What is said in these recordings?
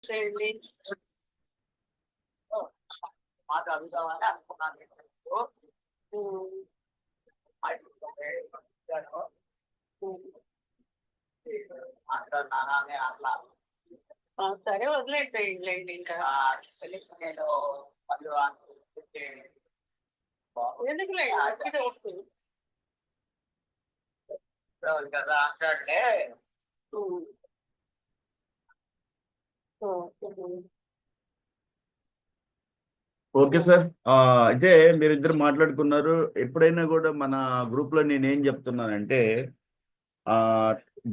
చేయండి. మాట అడుగుదామని అనుకున్నాను. హ్మ్. నానే అట్లా సరే వదిలేసేయండిలెండి ఇంకా. నేను మళ్ళీ ఎందుకులేండి మంచిదే వస్తుంది. కదా అంటే హ్మ్. Okay sir. అయితే మీరిద్దరు మాట్లాడుకున్నారు. ఎప్పుడైనా కూడా మన గ్రూప్ లో నేనేం చెప్తున్నానంటే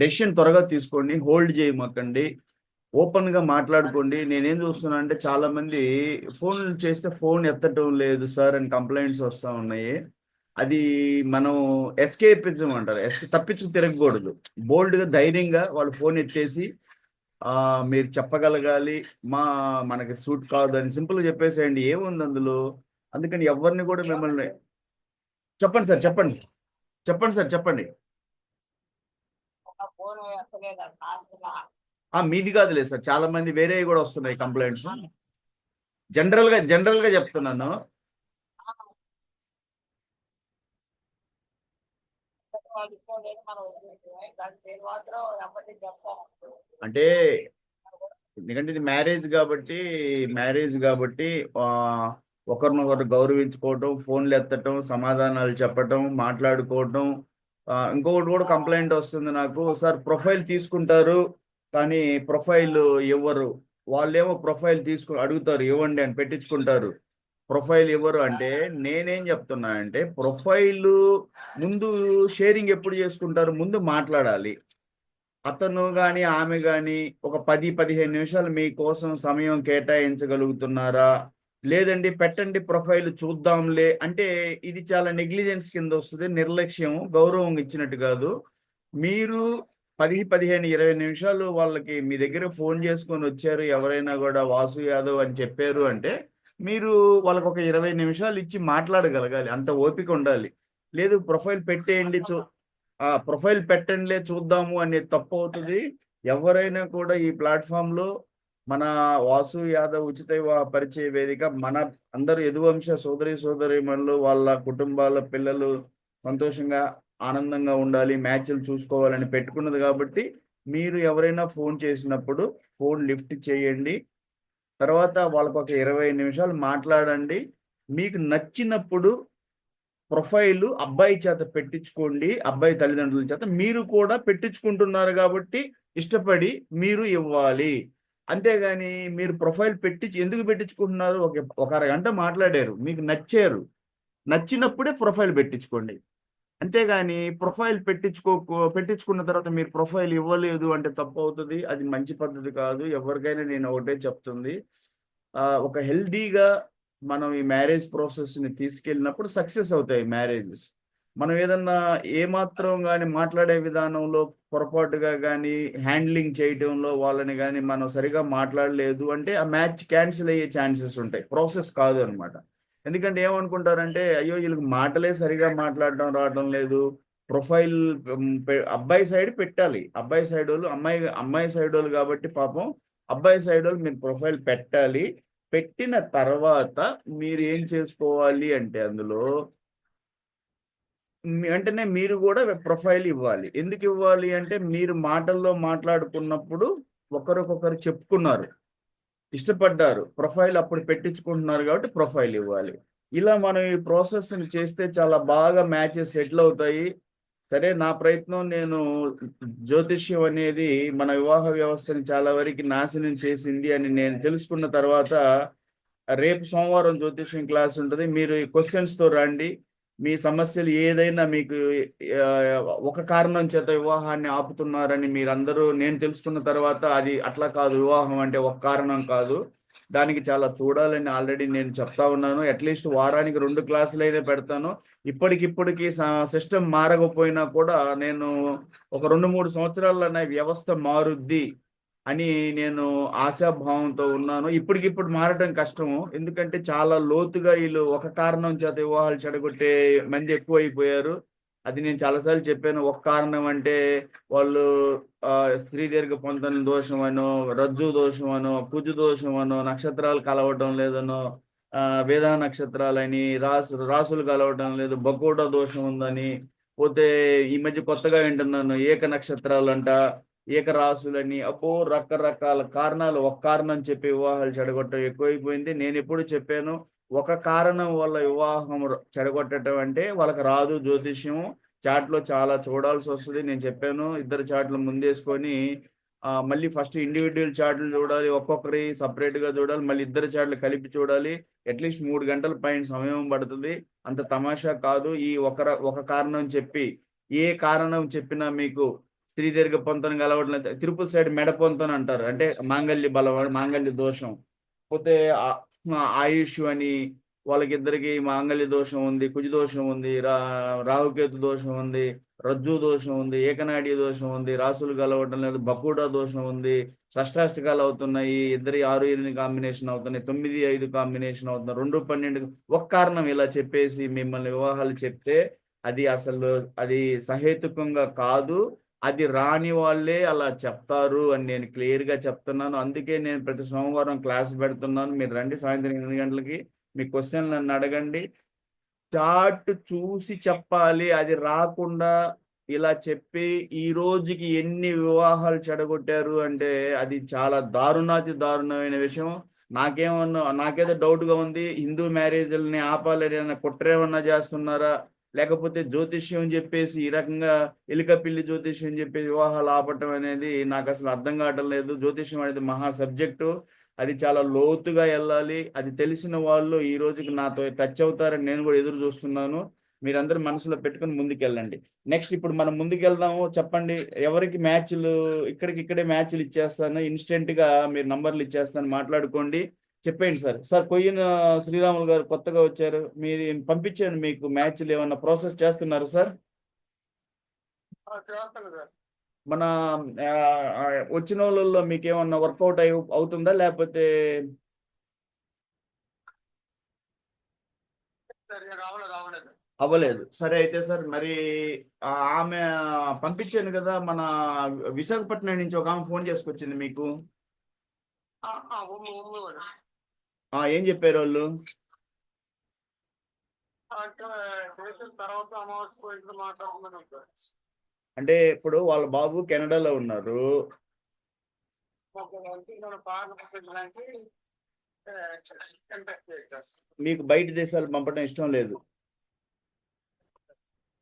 డెసిషన్ త్వరగా తీసుకోండి, హోల్డ్ చేయమాకండి, ఓపెన్ గా మాట్లాడుకోండి. నేనేం చూస్తున్నా అంటే చాలా మంది ఫోన్ చేస్తే ఫోన్ ఎత్తటం లేదు సార్ అని కంప్లైంట్స్ వస్తూ ఉన్నాయి. అది మనం ఎస్కేపిజం అంటారు, తప్పించుకు తిరగకూడదు. బోల్డ్ గా ధైర్యంగా వాళ్ళు ఫోన్ ఎత్తేసి మీరు చెప్పగలగాలి, మనకి సూట్ కాదు అని సింపుల్ గా చెప్పేసేయండి, ఏముంది అందులో. అందుకని ఎవరిని కూడా మిమ్మల్ని చెప్పండి సార్, చెప్పండి చెప్పండి సార్, చెప్పండి. ఫోన్ మీది కాదులే సార్, చాలా మంది వేరే కూడా వస్తున్నాయి కంప్లైంట్స్. జనరల్ గా చెప్తున్నాను. అంటే ఎందుకంటే ఇది మ్యారేజ్ కాబట్టి ఒకరినొకరు గౌరవించుకోవటం, ఫోన్లు ఎత్తటం, సమాధానాలు చెప్పటం, మాట్లాడుకోవటం. ఇంకొకటి కూడా కంప్లైంట్ వస్తుంది నాకు, సార్ ప్రొఫైల్ తీసుకుంటారు కానీ ప్రొఫైల్ ఇవ్వరు. వాళ్ళేమో ప్రొఫైల్ అడుగుతారు, ఇవ్వండి అని పెట్టించుకుంటారు, ప్రొఫైల్ ఇవ్వరు. అంటే నేనేం చెప్తున్నా అంటే ప్రొఫైల్ ముందు షేరింగ్ ఎప్పుడు చేసుకుంటారు, ముందు మాట్లాడాలి. అతను కానీ ఆమె కానీ ఒక 10-15 నిమిషాలు మీకోసం సమయం కేటాయించగలుగుతున్నారా, లేదండి పెట్టండి ప్రొఫైల్ చూద్దాంలే అంటే ఇది చాలా నెగ్లిజెన్స్ కింద వస్తుంది, నిర్లక్ష్యం, గౌరవం ఇచ్చినట్టు కాదు. మీరు 10-15-20 నిమిషాలు వాళ్ళకి మీ దగ్గర ఫోన్ చేసుకొని వచ్చారు, ఎవరైనా కూడా వాసు యాదవ్ అని చెప్పారు అంటే మీరు వాళ్ళకి ఒక 20 నిమిషాలు ఇచ్చి మాట్లాడగలగాలి, అంత ఓపిక ఉండాలి. లేదు ప్రొఫైల్ పెట్టేయండి ప్రొఫైల్ పెట్టండిలే చూద్దాము అనేది తప్పు అవుతుంది. ఎవరైనా కూడా ఈ ప్లాట్ఫామ్ లో మన వాసు యాదవ్ ఉచిత వివాహ పరిచయ వేదిక, మన అందరూ యదువంశ సోదరీమణులు వాళ్ళ కుటుంబాల పిల్లలు సంతోషంగా ఆనందంగా ఉండాలి, మ్యాచ్లు చూసుకోవాలని పెట్టుకున్నది. కాబట్టి మీరు ఎవరైనా ఫోన్ చేసినప్పుడు ఫోన్ లిఫ్ట్ చేయండి, తర్వాత వాళ్ళకు ఒక 20 నిమిషాలు మాట్లాడండి. మీకు నచ్చినప్పుడు ప్రొఫైల్ అబ్బాయి చేత పెట్టించుకోండి, అబ్బాయి తల్లిదండ్రుల చేత. మీరు కూడా పెట్టించుకుంటున్నారు కాబట్టి ఇష్టపడి మీరు ఇవ్వాలి. అంతేగాని మీరు ప్రొఫైల్ ఎందుకు పెట్టించుకుంటున్నారు, ఒక అరగంట మాట్లాడారు, మీకు నచ్చినప్పుడే ప్రొఫైల్ పెట్టించుకోండి. అంతేగాని ప్రొఫైల్ పెట్టించుకున్న తర్వాత మీరు ప్రొఫైల్ ఇవ్వలేదు అంటే తప్పు అవుతుంది, అది మంచి పద్ధతి కాదు. ఎవరికైనా నేను ఒకటే చెప్తుంది, ఒక హెల్దీగా మనం ఈ మ్యారేజ్ ప్రాసెస్ని తీసుకెళ్ళినప్పుడు సక్సెస్ అవుతాయి మ్యారేజెస్. మనం ఏదన్నా ఏమాత్రం కానీ మాట్లాడే విధానంలో పొరపాటుగా కానీ హ్యాండ్లింగ్ చేయటంలో వాళ్ళని కానీ మనం సరిగా మాట్లాడలేదు అంటే ఆ మ్యాచ్ క్యాన్సిల్ అయ్యే ఛాన్సెస్ ఉంటాయి, ప్రాసెస్ కాదు అనమాట. ఎందుకంటే ఏమనుకుంటారంటే అయ్యో వీళ్ళకి మాటలే సరిగా మాట్లాడటం రావడం లేదు, ప్రొఫైల్ అబ్బాయి సైడ్ పెట్టాలి, అబ్బాయి సైడ్ వాళ్ళు అమ్మాయి సైడ్ వాళ్ళు కాబట్టి పాపం అబ్బాయి సైడ్ వాళ్ళు మీరు ప్రొఫైల్ పెట్టాలి. పెట్టిన తర్వాత మీరు ఏం చేసుకోవాలి అంటే అందులో వెంటనే మీరు కూడా ప్రొఫైల్ ఇవ్వాలి. ఎందుకు ఇవ్వాలి అంటే మీరు మాటల్లో మాట్లాడుకున్నప్పుడు ఒకరికొకరు చెప్పుకున్నారు, ఇష్టపడ్డారు, ప్రొఫైల్ అప్పుడు పెట్టించుకుంటున్నారు కాబట్టి ప్రొఫైల్ ఇవ్వాలి. ఇలా మనం ఈ ప్రాసెస్ని చేస్తే చాలా బాగా మ్యాచెస్ సెటిల్ అవుతాయి. సరే, నా ప్రయత్నం, నేను జ్యోతిష్యం అనేది మన వివాహ వ్యవస్థని చాలా వరకు నాశనం చేసింది అని నేను తెలుసుకున్న తర్వాత రేపు సోమవారం జ్యోతిష్యం క్లాస్ ఉంటుంది. మీరు ఈ క్వశ్చన్స్తో రండి. మీ సమస్యలు ఏదైనా మీకు ఒక కారణం చేత వివాహాన్ని ఆపుతున్నారని మీరందరూ నేను తెలుసుకున్న తర్వాత, అది అట్లా కాదు, వివాహం అంటే ఒక కారణం కాదు, దానికి చాలా చూడాలని ఆల్రెడీ నేను చెప్తా ఉన్నాను. అట్లీస్ట్ వారానికి 2 క్లాసులు అయితే పెడతాను. ఇప్పటికి సిస్టమ్ మారకపోయినా కూడా నేను ఒక 2-3 సంవత్సరాల్లో వ్యవస్థ మారుద్ది అని నేను ఆశాభావంతో ఉన్నాను. ఇప్పటికిప్పుడు మారటం కష్టము, ఎందుకంటే చాలా లోతుగా వీళ్ళు ఒక కారణం చేత వివాహాలు చెడగొట్టే మంది ఎక్కువైపోయారు. అది నేను చాలాసార్లు చెప్పాను. ఒక కారణం అంటే వాళ్ళు స్త్రీ దీర్ఘ పొంతన దోషం అనో, రజ్జు దోషం అనో, కుజు దోషం అనో, నక్షత్రాలు కలవటం లేదనో, వేదా నక్షత్రాలని, రాసులు కలవటం లేదు, బకోట దోషం ఉందని, పోతే ఈ మధ్య కొత్తగా వింటున్నాను ఏక నక్షత్రాలంట, ఏక రాసులని, అబ్బో రకరకాల కారణాలు. ఒక కారణం చెప్పి వివాహాలు చెడగొట్టడం ఎక్కువైపోయింది. నేను ఎప్పుడు చెప్పాను, ఒక కారణం వల్ల వివాహం చెడగొట్టడం అంటే వాళ్ళకి రాదు జ్యోతిష్యం, చాట్లో చాలా చూడాల్సి వస్తుంది. నేను చెప్పాను ఇద్దరు చాట్లు ముందేసుకొని మళ్ళీ ఫస్ట్ ఇండివిజువల్ చాట్లు చూడాలి, ఒక్కొక్కరి separate గా చూడాలి, మళ్ళీ ఇద్దరు చాట్లు కలిపి చూడాలి. అట్లీస్ట్ 3 గంటల పైన సమయం పడుతుంది. అంత తమాషా కాదు. ఈ ఒక కారణం చెప్పి ఏ కారణం చెప్పినా మీకు స్త్రీ దీర్ఘ పొంతన కలవట్లేదు. తిరుపతి సైడ్ మెడ పొంతన అంటారు, అంటే మాంగళ్య బలం, మాంగళ్య దోషం. పోతే ఆయుష్ అని, వాళ్ళకిద్దరికి మాంగళ్య దోషం ఉంది, కుజ దోషం ఉంది, రాహుకేతు దోషం ఉంది, రజ్జు దోషం ఉంది, ఏకనాడి దోషం ఉంది, రాసులు కలవటం లేదు, బకుడా దోషం ఉంది, షష్టాష్టకాలు అవుతున్నాయి, ఇద్దరి 6-8 కాంబినేషన్ అవుతున్నాయి, 9-5 కాంబినేషన్ అవుతున్నాయి, 2-12. ఒక కారణం ఇలా చెప్పేసి మిమ్మల్ని వివాహాలు చెప్తే అది సహేతుకంగా కాదు. అది రాని వాళ్ళే అలా చెప్తారు అని నేను క్లియర్ గా చెప్తున్నాను. అందుకే నేను ప్రతి సోమవారం క్లాస్ పెడుతున్నాను. మీరు రండి సాయంత్రం 8 గంటలకి. మీ క్వశ్చన్ నన్ను అడగండి. చార్ట్ చూసి చెప్పాలి. అది రాకుండా ఇలా చెప్పి ఈ రోజుకి ఎన్ని వివాహాలు చెడగొట్టారు అంటే అది చాలా దారుణమైన విషయం. నాకేదో డౌట్ గా ఉంది, హిందూ మ్యారేజ్లని ఆపాలని ఏమైనా కుట్ర ఏమన్నా చేస్తున్నారా, లేకపోతే జ్యోతిష్యం చెప్పేసి ఈ రకంగా ఎలిక పిల్లి జ్యోతిష్యం చెప్పేసి వివాహాలు ఆపటం అనేది నాకు అసలు అర్థం కావటం లేదు. జ్యోతిష్యం అనేది మహా సబ్జెక్టు, అది చాలా లోతుగా వెళ్ళాలి. అది తెలిసిన వాళ్ళు ఈ రోజుకి నాతో టచ్ అవుతారని నేను కూడా ఎదురు చూస్తున్నాను. మీరందరూ మనసులో పెట్టుకుని ముందుకెళ్ళండి. నెక్స్ట్ ఇప్పుడు మనం ముందుకెళ్దాము. చెప్పండి ఎవరికి మ్యాచ్లు, ఇక్కడే మ్యాచ్లు ఇచ్చేస్తాను, ఇన్స్టెంట్ గా మీరు నంబర్లు ఇచ్చేస్తాను, మాట్లాడుకోండి. చెప్పండి సార్. కొయ్యన శ్రీరాములు గారు కొత్తగా వచ్చారు, మీది పంపించాను మీకు. మ్యాచ్లు ఏమన్నా ప్రాసెస్ చేస్తున్నారు సార్? చేస్తాను సార్. మన వచ్చిన వాళ్ళల్లో మీకు ఏమన్నా వర్కౌట్ అవుతుందా, లేకపోతే రావలేదు. అవ్వలేదు? సరే అయితే సార్, మరి ఆమె పంపించాను కదా, మన విశాఖపట్నం నుంచి ఒక ఆమె ఫోన్ చేసుకొచ్చింది మీకు. ఏం చెప్పారు వాళ్ళు? తర్వాత అమావాస్య పోయింది మాట్లాడుతున్నాను. అంటే ఇప్పుడు వాళ్ళ బాబు కెనడాలో ఉన్నారు. మీకు బయట దేశాలు పంపడం ఇష్టం లేదు.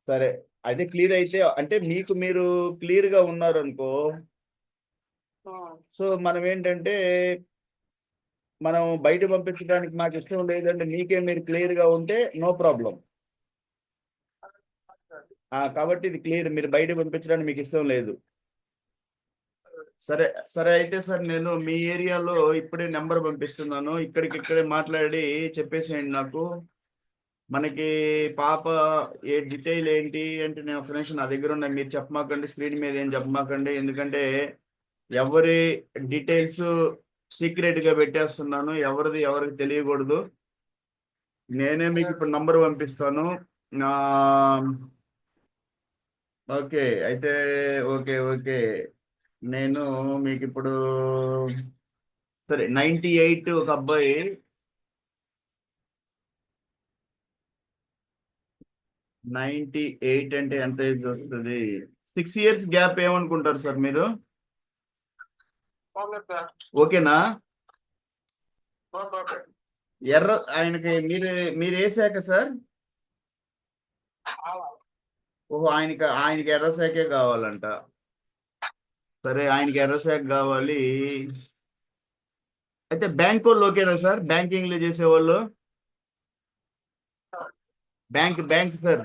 సరే అయితే క్లియర్ అయితే, అంటే మీరు క్లియర్ గా ఉన్నారు అనుకో. సో మనం ఏంటంటే, మనం బయట పంపించడానికి మాకు ఇష్టం లేదంటే మీరు క్లియర్ గా ఉంటే నో ప్రాబ్లం. కాబట్టి ఇది క్లియర్, మీరు బయట పంపించడానికి మీకు ఇష్టం లేదు. సరే అయితే సార్, నేను మీ ఏరియాలో ఇప్పుడే నెంబర్ పంపిస్తున్నాను. ఇక్కడికిక్కడే మాట్లాడి చెప్పేసేయండి నాకు. మనకి పాప ఏ డీటెయిల్ ఏంటి అంటే, నేను ఒక నిమిషం, నా దగ్గర ఉన్నాయి, మీరు చెప్పమాకండి, స్క్రీన్ మీద ఏం చెప్పమాకండి. ఎందుకంటే ఎవరి డీటెయిల్స్ సీక్రెట్ గా పెట్టేస్తున్నాను, ఎవరికి తెలియకూడదు. నేనే మీకు ఇప్పుడు నంబర్ పంపిస్తాను. ఓకే అయితే, ఓకే నేను మీకు ఇప్పుడు, సరే 98 ఒక అబ్బాయి, 98 అంటే ఎంత ఏజ్ వస్తుంది? 6 years గ్యాప్ ఏమనుకుంటారు సార్ మీరు? ఓకేనా? ఆయనకి మీరు ఏ శాఖ సార్? ఓహో, ఆయనకి ఎర్ర శాఖే కావాలంట. సరే, ఆయనకి ఎర్ర శాఖ కావాలి. అయితే బ్యాంక్ వాళ్ళు ఓకేనా సార్? బ్యాంకింగ్ లో చేసేవాళ్ళు? Bank sir,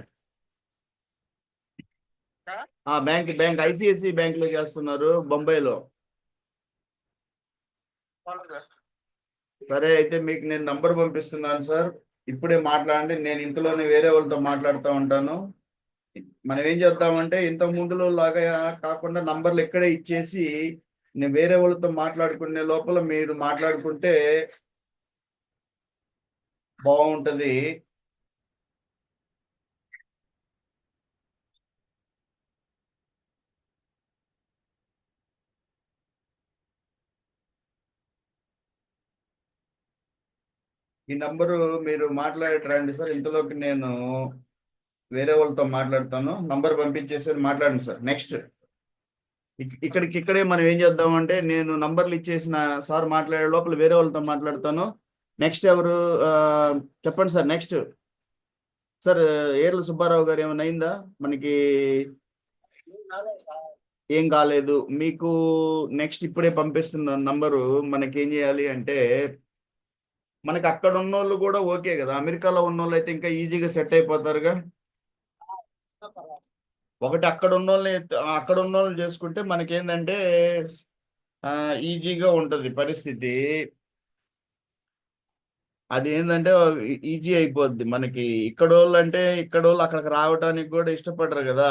bank ICICI bank లో చేస్తున్నారు, బొంబాయిలో. సరే అయితే మీకు నేను నంబర్ పంపిస్తున్నాను సార్, ఇప్పుడే మాట్లాడండి. నేను ఇంతలోనే వేరే వాళ్ళతో మాట్లాడుతూ ఉంటాను. మనం ఏం చేద్దామంటే, ఇంత ముందులో లాగా కాకుండా నంబర్లు ఇక్కడే ఇచ్చేసి నేను వేరే వాళ్ళతో మాట్లాడుకునే లోపల మీరు మాట్లాడుకుంటే బాగుంటది. ఈ నంబరు మీరు మాట్లాడరండి సార్, ఇంతలోకి నేను వేరే వాళ్ళతో మాట్లాడతాను. నంబర్ పంపించేసి మాట్లాడండి సార్. నెక్స్ట్ ఇక్కడే మనం ఏం చేద్దామంటే, నేను నంబర్లు ఇచ్చేసిన సార్ మాట్లాడే లోపల వేరే వాళ్ళతో మాట్లాడతాను. నెక్స్ట్ ఎవరు చెప్పండి సార్. నెక్స్ట్ సార్ ఏర్ల సుబ్బారావు గారు ఏమైనా అయిందా మనకి? ఏం కాలేదు మీకు. నెక్స్ట్ ఇప్పుడే పంపిస్తున్న నంబరు మనకి ఏం చేయాలి అంటే, మనకి అక్కడ ఉన్న వాళ్ళు కూడా ఓకే కదా, అమెరికాలో ఉన్న వాళ్ళు అయితే ఇంకా ఈజీగా సెట్ అయిపోతారుగా. ఒకటి అక్కడ ఉన్న వాళ్ళని చేసుకుంటే మనకేందంటే ఈజీగా ఉంటుంది పరిస్థితి. అది ఏంటంటే ఈజీ అయిపోద్ది మనకి. ఇక్కడ వాళ్ళు అంటే ఇక్కడ వాళ్ళు అక్కడికి రావడానికి కూడా ఇష్టపడరు కదా.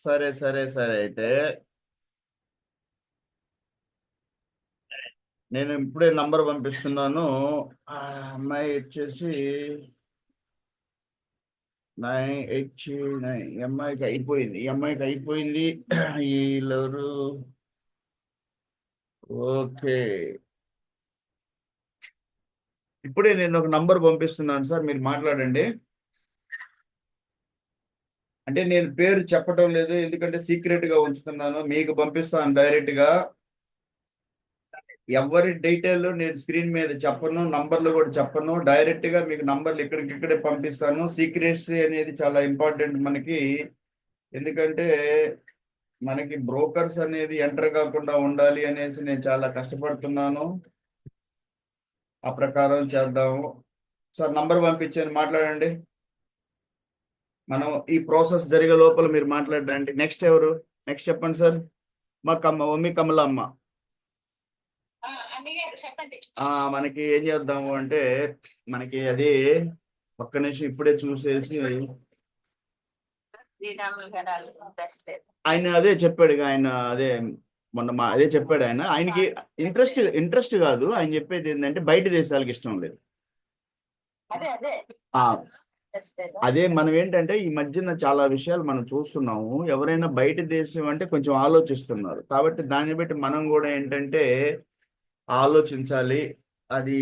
సరే సరే సరే అయితే నేను ఇప్పుడే నంబర్ పంపిస్తున్నాను. ఆ అమ్మాయి వచ్చేసి 989. ఈ అమ్మాయికి అయిపోయింది. వీళ్ళెవరు? ఓకే, ఇప్పుడే నేను ఒక నంబర్ పంపిస్తున్నాను సార్, మీరు మాట్లాడండి. అంటే నేను పేరు చెప్పడం లేదు, ఎందుకంటే సీక్రెట్ గా ఉంచుతున్నాను. మీకు పంపిస్తాను డైరెక్ట్ గా. ఎవరి డీటెయిల్ నేను స్క్రీన్ మీద చెప్పను, నంబర్లు కూడా చెప్పను. డైరెక్ట్ గా మీకు నంబర్లు ఇక్కడికిక్కడే పంపిస్తాను. సీక్రెట్స్ అనేది చాలా ఇంపార్టెంట్ మనకి. ఎందుకంటే మనకి బ్రోకర్స్ అనేది ఎంటర్ కాకుండా ఉండాలి అనేసి నేను చాలా కష్టపడుతున్నాను. ఆ ప్రకారం చేద్దాము. సార్ నంబర్ పంపించాను, మాట్లాడండి. మనం ఈ ప్రాసెస్ జరిగే లోపల మీరు మాట్లాడండి. నెక్స్ట్ ఎవరు? నెక్స్ట్ చెప్పండి సార్. ఒమ్మి కమలమ్మ. మనకి ఏం చేద్దాము అంటే, మనకి అది ఒక్క నిమిషం ఇప్పుడే చూసేసి, ఆయన అదే చెప్పాడు. ఆయన అదే మొన్న అదే చెప్పాడు. ఆయనకి ఇంట్రెస్ట్ కాదు. ఆయన చెప్పేది ఏంటంటే బయట దేశాలకు ఇష్టం లేదు. అదే మనం ఏంటంటే ఈ మధ్యన చాలా విషయాలు మనం చూస్తున్నాము. ఎవరైనా బయట దేశం అంటే కొంచెం ఆలోచిస్తున్నారు. కాబట్టి దాన్ని బట్టి మనం కూడా ఏంటంటే ఆలోచించాలి. అది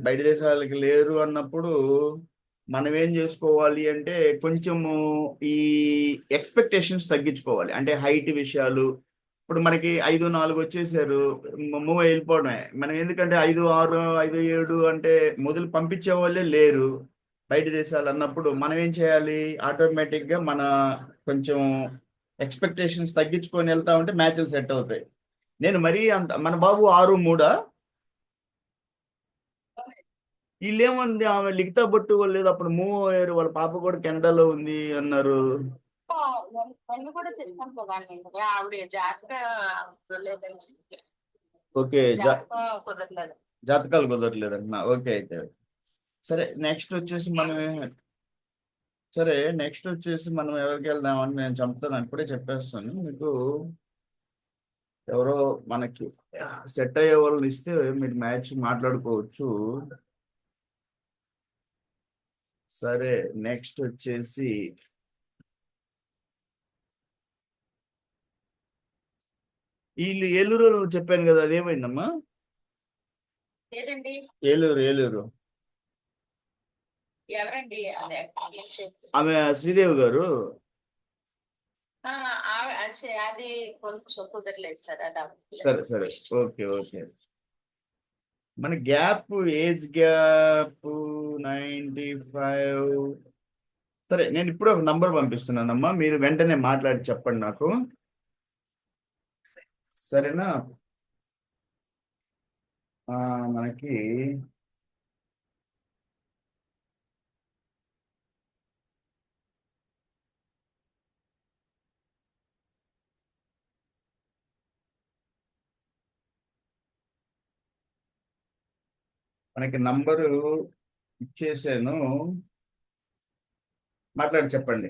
బయట దేశాలకి లేరు అన్నప్పుడు మనం ఏం చేసుకోవాలి అంటే, కొంచెము ఈ ఎక్స్పెక్టేషన్స్ తగ్గించుకోవాలి. అంటే హైట్ విషయాలు. ఇప్పుడు మనకి 5'4" వచ్చేసారు, మూవ్ వెళ్ళిపోవడమే. మనం ఎందుకంటే 5'6", 5'7" అంటే మొదలు పంపించే వాళ్ళే లేరు బయట దేశాలు అన్నప్పుడు మనం ఏం చేయాలి? ఆటోమేటిక్గా మన కొంచెం ఎక్స్పెక్టేషన్స్ తగ్గించుకొని వెళ్తా ఉంటే మ్యాచ్లు సెట్ అవుతాయి. నేను మరీ అంత మన బాబు 6'3" వీళ్ళేముంది, ఆమె లిఖితా బొట్టు వాళ్ళు లేదు అప్పుడు మూవ్ అయ్యారు. వాళ్ళ పాప కూడా కెనడాలో ఉంది అన్నారు. ఓకే, జాతకాలు కుదరలేదు అంటున్నా. ఓకే అయితే సరే. నెక్స్ట్ వచ్చేసి మనం ఎవరికి వెళ్దామని నేను చెప్తాను. ఇప్పుడే చెప్పేస్తాను మీకు. ఎవరో మనకి సెట్ అయ్యే వాళ్ళని ఇస్తే మీరు మ్యాచ్ మాట్లాడుకోవచ్చు. సరే, నెక్స్ట్ వచ్చేసి వీళ్ళు ఏలూరు చెప్పాను కదా, అదేమైందమ్మా? ఏలూరు ఆమె శ్రీదేవి గారు. అది కొంచెం కుదరలేదు సార్. సరే ఓకే. మన ఏజ్ గ్యాప్ 95. సరే, నేను ఇప్పుడు ఒక నంబర్ పంపిస్తున్నానమ్మా, మీరు వెంటనే మాట్లాడి చెప్పండి నాకు, సరేనా? మనకి నంబరు ఇచ్చేసాను, మాట్లాడి చెప్పండి.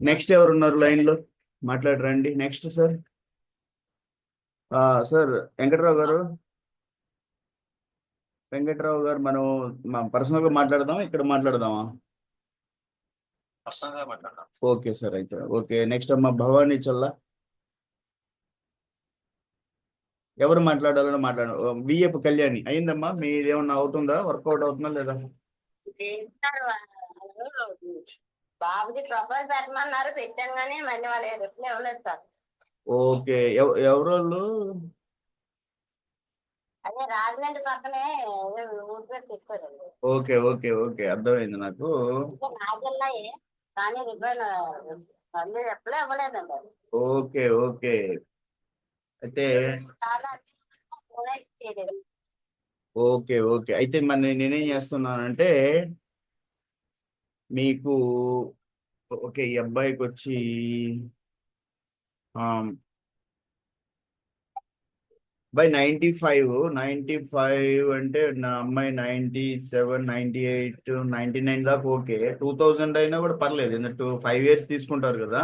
నెక్స్ట్ ఎవరున్నారు లైన్లో? మాట్లాడరండి. Next sir. Sir Venkatrao garu, మనం పర్సనల్గా మాట్లాడదాం, ఇక్కడ మాట్లాడదామా? ఓకే సార్ అయితే ఓకే. నెక్స్ట్ అమ్మ భవానీ చల్లా. ఎవరు మాట్లాడాలో మాట్లాడ విఎఫ్ కళ్యాణి అయిందమ్మా, మీది ఏమన్నా అవుతుందా, వర్కౌట్ అవుతుందా లేదా? చేస్తారు వాళ్ళు. బాబుకి ప్రపోజ్ పెట్టమన్నారు, పెట్టాం కానీ మళ్ళీ వాళ్ళు రిప్లై ఇవ్వలేదు సార్. ఓకే, ఎవరోళ్ళు? అదే రాజమండ్రి పక్కనే ఊరి పేరు చెప్పారండి. ఓకే ఓకే ఓకే, అర్థమైంది నాకు. అంటే నా జిల్లాయే, కానీ మళ్ళీ రిప్లై ఇవ్వలేదండి అది. ఓకే ఓకే, అయితే చాలా ఫోన్ ఇచ్చేది. ఓకే ఓకే, అయితే మరి నేనేం చేస్తున్నానంటే మీకు, ఓకే ఈ అబ్బాయికి వచ్చి బై 95 అంటే నా అమ్మాయి 97, 98, 99 దాకా ఓకే. 2000 అయినా కూడా పర్లేదు, ఎందుకంటే 5 years తీసుకుంటారు కదా.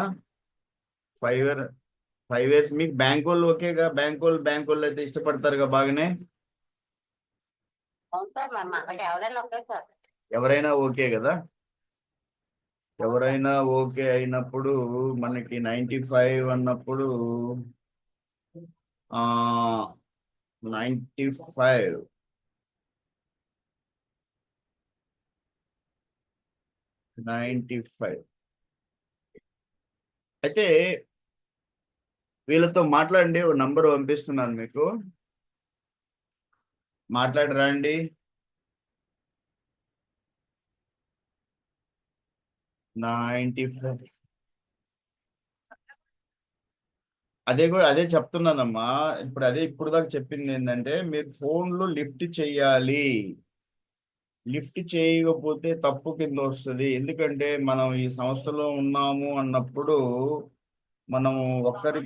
5 year 5 years మీకు బ్యాంక్ వాళ్ళు ఓకేగా, బ్యాంక్ వాళ్ళు అయితే ఇష్టపడతారుగా బాగానే. అవును సార్, మా అక్కడికి ఎవరైనా ఒకే సార్. ఎవరైనా ఓకే కదా, ఎవరైనా ఓకే అయినప్పుడు మనకి 95 అన్నప్పుడు 95 95 అయితే వీళ్ళతో మాట్లాడండి, ఓ నంబర్ పంపిస్తున్నాను మీకు, మాట్లాడి రండి. 95 అదే చెప్తున్నానమ్మా. ఇప్పుడు దాకా చెప్పింది ఏంటంటే మీరు ఫోన్లు లిఫ్ట్ చేయాలి. లిఫ్ట్ చేయకపోతే తప్పు కింద వస్తుంది. ఎందుకంటే మనం ఈ సంస్థలో ఉన్నాము అన్నప్పుడు మనం ఒక్కరి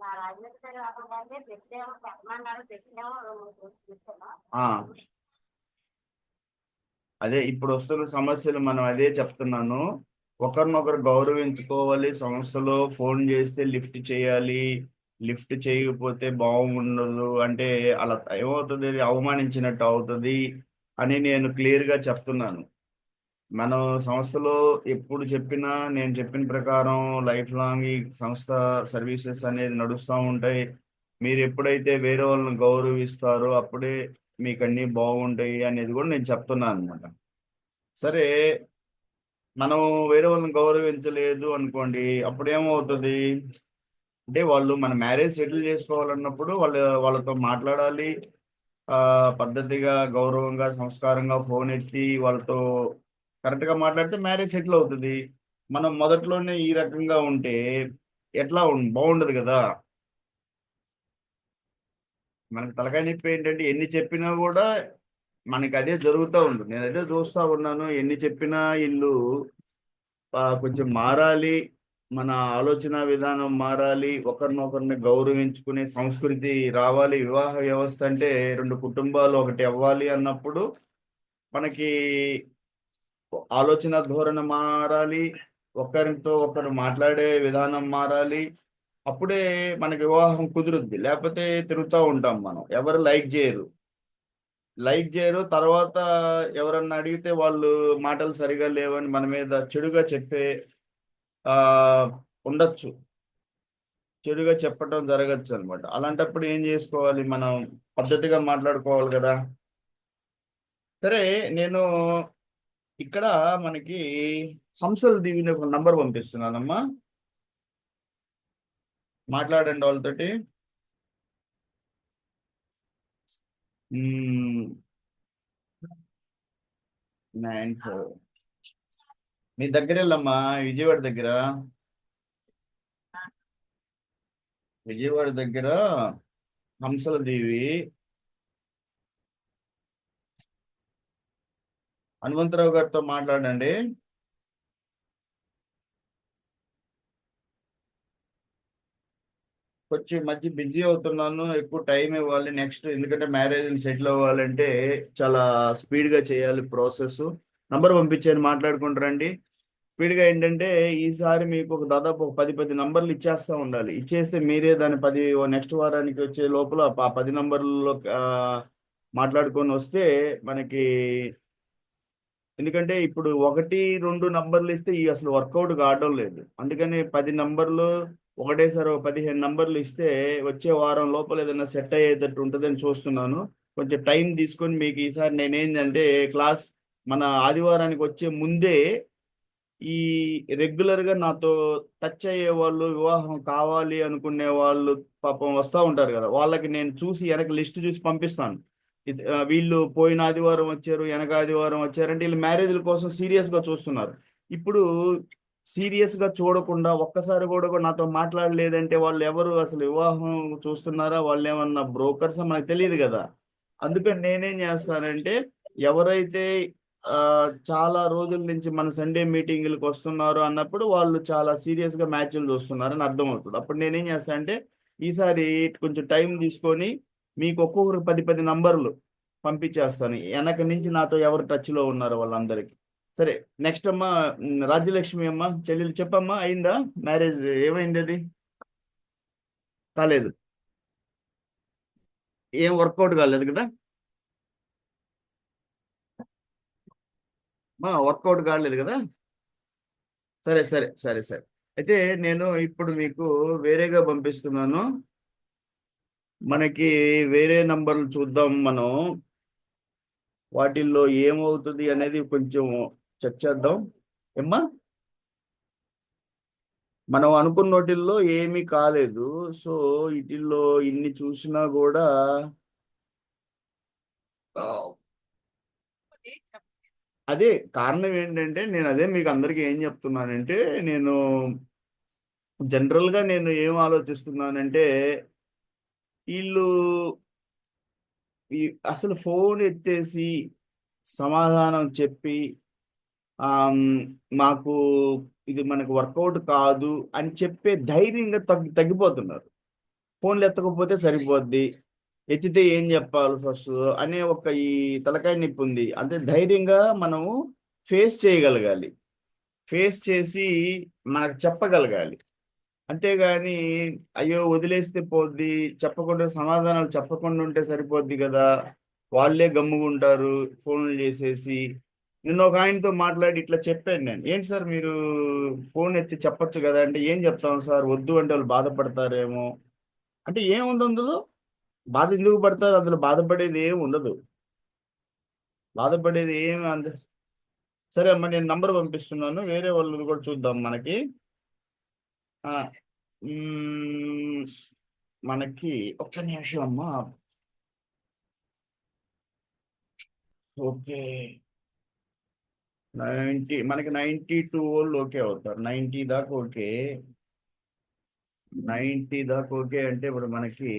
నా రాజమండ్రి పేరు కాకుండా పెట్టాము, పెట్టమన్నారు, పెట్టాము. ఆ, అదే ఇప్పుడు వస్తున్న సమస్యలు మనం అదే చెప్తున్నాను. ఒకరినొకరు గౌరవించుకోవాలి. సంస్థలో ఫోన్ చేస్తే లిఫ్ట్ చేయాలి, లిఫ్ట్ చేయకపోతే బాగుండదు. అంటే అలా ఏమవుతుంది, అవమానించినట్టు అవుతుంది అని నేను క్లియర్గా చెప్తున్నాను. మనం సంస్థలో ఎప్పుడు చెప్పినా నేను చెప్పిన ప్రకారం లైఫ్ లాంగ్ ఈ సంస్థ సర్వీసెస్ అనేది నడుస్తూ ఉంటాయి. మీరు ఎప్పుడైతే వేరే వాళ్ళని గౌరవిస్తారో అప్పుడే మీకు అన్నీ బాగుంటాయి అనేది కూడా నేను చెప్తున్నాను అనమాట. సరే, మనం వేరే వాళ్ళని గౌరవించలేదు అనుకోండి, అప్పుడు ఏమవుతుంది అంటే వాళ్ళు మన మ్యారేజ్ సెటిల్ చేసుకోవాలన్నప్పుడు వాళ్ళతో మాట్లాడాలి. ఆ, పద్ధతిగా గౌరవంగా సంస్కారంగా ఫోన్ ఎత్తి వాళ్ళతో కరెక్ట్గా మాట్లాడితే మ్యారేజ్ సెటిల్ అవుతుంది. మనం మొదట్లోనే ఈ రకంగా ఉంటే ఎట్లా బాగుండదు కదా. మనకి తలకాయ నొప్పి ఏంటంటే ఎన్ని చెప్పినా కూడా మనకి అదే జరుగుతూ ఉంటుంది. నేను అదే చూస్తూ ఉన్నాను, ఎన్ని చెప్పినా ఇల్లు కొంచెం మారాలి, మన ఆలోచన విధానం మారాలి, ఒకరినొకరిని గౌరవించుకునే సంస్కృతి రావాలి. వివాహ వ్యవస్థ అంటే రెండు కుటుంబాలు ఒకటి అవ్వాలి అన్నప్పుడు మనకి ఆలోచన ధోరణి మారాలి, ఒకరితో ఒకరు మాట్లాడే విధానం మారాలి. అప్పుడే మనకి వివాహం కుదురుద్ది. లేకపోతే తిరుగుతూ ఉంటాం మనం, ఎవరు లైక్ చేయరు. తర్వాత ఎవరన్నా అడిగితే వాళ్ళు మాటలు సరిగా లేవని మన మీద చెడుగా చెప్పే ఆ ఉండొచ్చు, చెడుగా చెప్పటం జరగచ్చు అనమాట. అలాంటప్పుడు ఏం చేసుకోవాలి, మనం పద్ధతిగా మాట్లాడుకోవాలి కదా. సరే, నేను ఇక్కడ మనకి హంసల దీవిని ఒక నంబర్ పంపిస్తున్నానమ్మా, మాట్లాడండి వాళ్ళతోటి. 94 మీ దగ్గర వెళ్ళమ్మా, విజయవాడ దగ్గర హంసల దేవి. హనుమంతరావు గారితో మాట్లాడండి. కొంచెం మధ్య బిజీ అవుతున్నాను, ఎక్కువ టైం ఇవ్వాలి నెక్స్ట్, ఎందుకంటే మ్యారేజ్ సెటిల్ అవ్వాలంటే చాలా స్పీడ్గా చేయాలి ప్రాసెస్. నంబర్ పంపించాను, మాట్లాడుకుంటారండి. స్పీడ్గా ఏంటంటే ఈసారి మీకు ఒక దాదాపు ఒక 10 నంబర్లు ఇచ్చేస్తూ ఉండాలి. ఇచ్చేస్తే మీరే దాని 10 నెక్స్ట్ వారానికి వచ్చే లోపల ఆ 10 నంబర్లలో మాట్లాడుకొని వస్తే మనకి ఎందుకంటే ఇప్పుడు 1, 2 నంబర్లు ఇస్తే ఈ అసలు వర్కౌట్ కావడం లేదు. అందుకని 10 నంబర్లు ఒకటేసారి 15 నంబర్లు ఇస్తే వచ్చే వారం లోపల ఏదైనా సెట్ అయ్యేటట్టు ఉంటుందని చూస్తున్నాను. కొంచెం టైం తీసుకొని మీకు ఈసారి నేనేంటంటే క్లాస్ మన ఆదివారానికి వచ్చే ముందే ఈ రెగ్యులర్ గా నాతో టచ్ అయ్యే వాళ్ళు, వివాహం కావాలి అనుకునే వాళ్ళు పాపం వస్తూ ఉంటారు కదా, వాళ్ళకి నేను చూసి వెనక లిస్ట్ చూసి పంపిస్తాను. వీళ్ళు పోయిన ఆదివారం వచ్చారు, వెనక ఆదివారం వచ్చారంటే వీళ్ళు మ్యారేజ్ల కోసం సీరియస్ గా చూస్తున్నారు. ఇప్పుడు సీరియస్ గా చూడకుండా ఒక్కసారి కూడా నాతో మాట్లాడలేదంటే వాళ్ళు ఎవరు, అసలు వివాహం చూస్తున్నారా, వాళ్ళు ఏమన్నా బ్రోకర్స్ మనకు తెలియదు కదా. అందుకని నేనేం చేస్తానంటే ఎవరైతే ఆ, చాలా రోజుల నుంచి మన సండే మీటింగ్లకు వస్తున్నారు అన్నప్పుడు వాళ్ళు చాలా సీరియస్ గా మ్యాచ్లు చూస్తున్నారని అర్థమవుతుంది. అప్పుడు నేనేం చేస్తాను అంటే ఈసారి కొంచెం టైం తీసుకొని మీకు ఒక్కొక్కరు 10 నంబర్లు పంపించేస్తాను, వెనక నుంచి నాతో ఎవరు టచ్ లో ఉన్నారో వాళ్ళందరికీ. సరే, నెక్స్ట్ అమ్మా, రాజ్యలక్ష్మి అమ్మ, చెల్లెలు చెప్పమ్మా, అయిందా మ్యారేజ్? ఏమైంది అది? కాలేదు, ఏం వర్కౌట్ కాలేదు కదా? వర్కౌట్ కాలేదు కదా? సరే సరే సరే సరే. అయితే నేను ఇప్పుడు మీకు వేరేగా పంపిస్తున్నాను. మనకి వేరే నంబర్లు చూద్దాం మనం, వాటిల్లో ఏమవుతుంది అనేది కొంచెం చెక్ చేద్దాం. ఏమ్మా, మనం అనుకున్న వాటిల్లో ఏమీ కాలేదు. సో వీటిల్లో ఇన్ని చూసినా కూడా అదే కారణం ఏంటంటే, నేను అదే మీకు అందరికీ ఏం చెప్తున్నానంటే, నేను జనరల్గా నేను ఏం ఆలోచిస్తున్నానంటే వీళ్ళు ఈ అసలు ఫోన్ ఎత్తేసి సమాధానం చెప్పి ఆమ్, మాకు ఇది మనకు వర్కౌట్ కాదు అని చెప్పే ధైర్యంగా తగ్గిపోతున్నారు. ఫోన్లు ఎత్తకపోతే సరిపోద్ది, ఎత్తితే ఏం చెప్పాలి ఫస్ట్ అనే ఒక ఈ తలకాయ నొప్పి ఉంది. అంటే ధైర్యంగా మనము ఫేస్ చేయగలగాలి, ఫేస్ చేసి మనకు చెప్పగలగాలి. అంతేగాని అయ్యో వదిలేస్తే పోద్ది, చెప్పకుండా సమాధానాలు చెప్పకుండా ఉంటే సరిపోద్ది కదా, వాళ్ళే గమ్ముగుంటారు ఫోన్లు చేసేసి. నిన్న ఒక ఆయనతో మాట్లాడి ఇట్లా చెప్పాను నేను, ఏంటి సార్ మీరు ఫోన్ ఎత్తి చెప్పొచ్చు కదా అంటే, ఏం చెప్తాం సార్, వద్దు అంటే వాళ్ళు బాధపడతారేమో అంటే. ఏముంది అందులో బాధ, ఎందుకు పడతారు? అందులో బాధపడేది ఏమి ఉండదు, బాధపడేది ఏమి అంద. సరే అమ్మ, నేను నంబర్ పంపిస్తున్నాను, వేరే వాళ్ళది కూడా చూద్దాం మనకి. ఆ, మనకి ఒక్క నిమిషం అమ్మా. ఓకే, మనకి 92 వాళ్ళు ఓకే అవుతారు, 90 దాకా ఓకే. 90 దాకా ఓకే అంటే ఇప్పుడు మనకి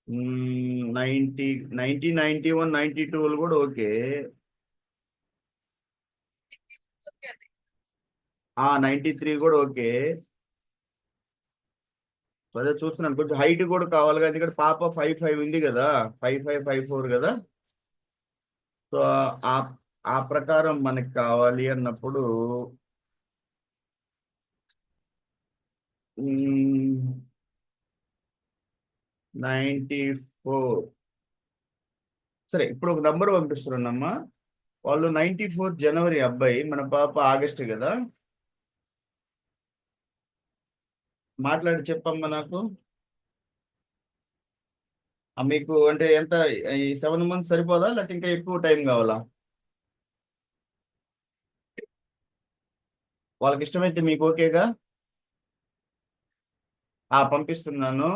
90, 90, 91, 92 వాళ్ళు కూడా ఓకే. 93 కూడా ఓకే. అదే చూస్తున్నాను, కొంచెం హైట్ కూడా కావాలి కదా, ఇక్కడ పాప 5'5" ఉంది కదా, 5554 కదా. సో ఆ ఆ ప్రకారం మనకి కావాలి అన్నప్పుడు 94. సరే, ఇప్పుడు ఒక నంబర్ పంపిస్తున్నానమ్మా. వాళ్ళు 94 జనవరి అబ్బాయి, మన పాప ఆగస్టు కదా. మాట్లాడి చెప్పమ్మా నాకు. మీకు అంటే ఎంత, ఈ 7 months సరిపోదా, లేకపోతే ఇంకా ఎక్కువ టైం కావాలా? వాళ్ళకి ఇష్టమైతే మీకు ఓకేగా? పంపిస్తున్నాను,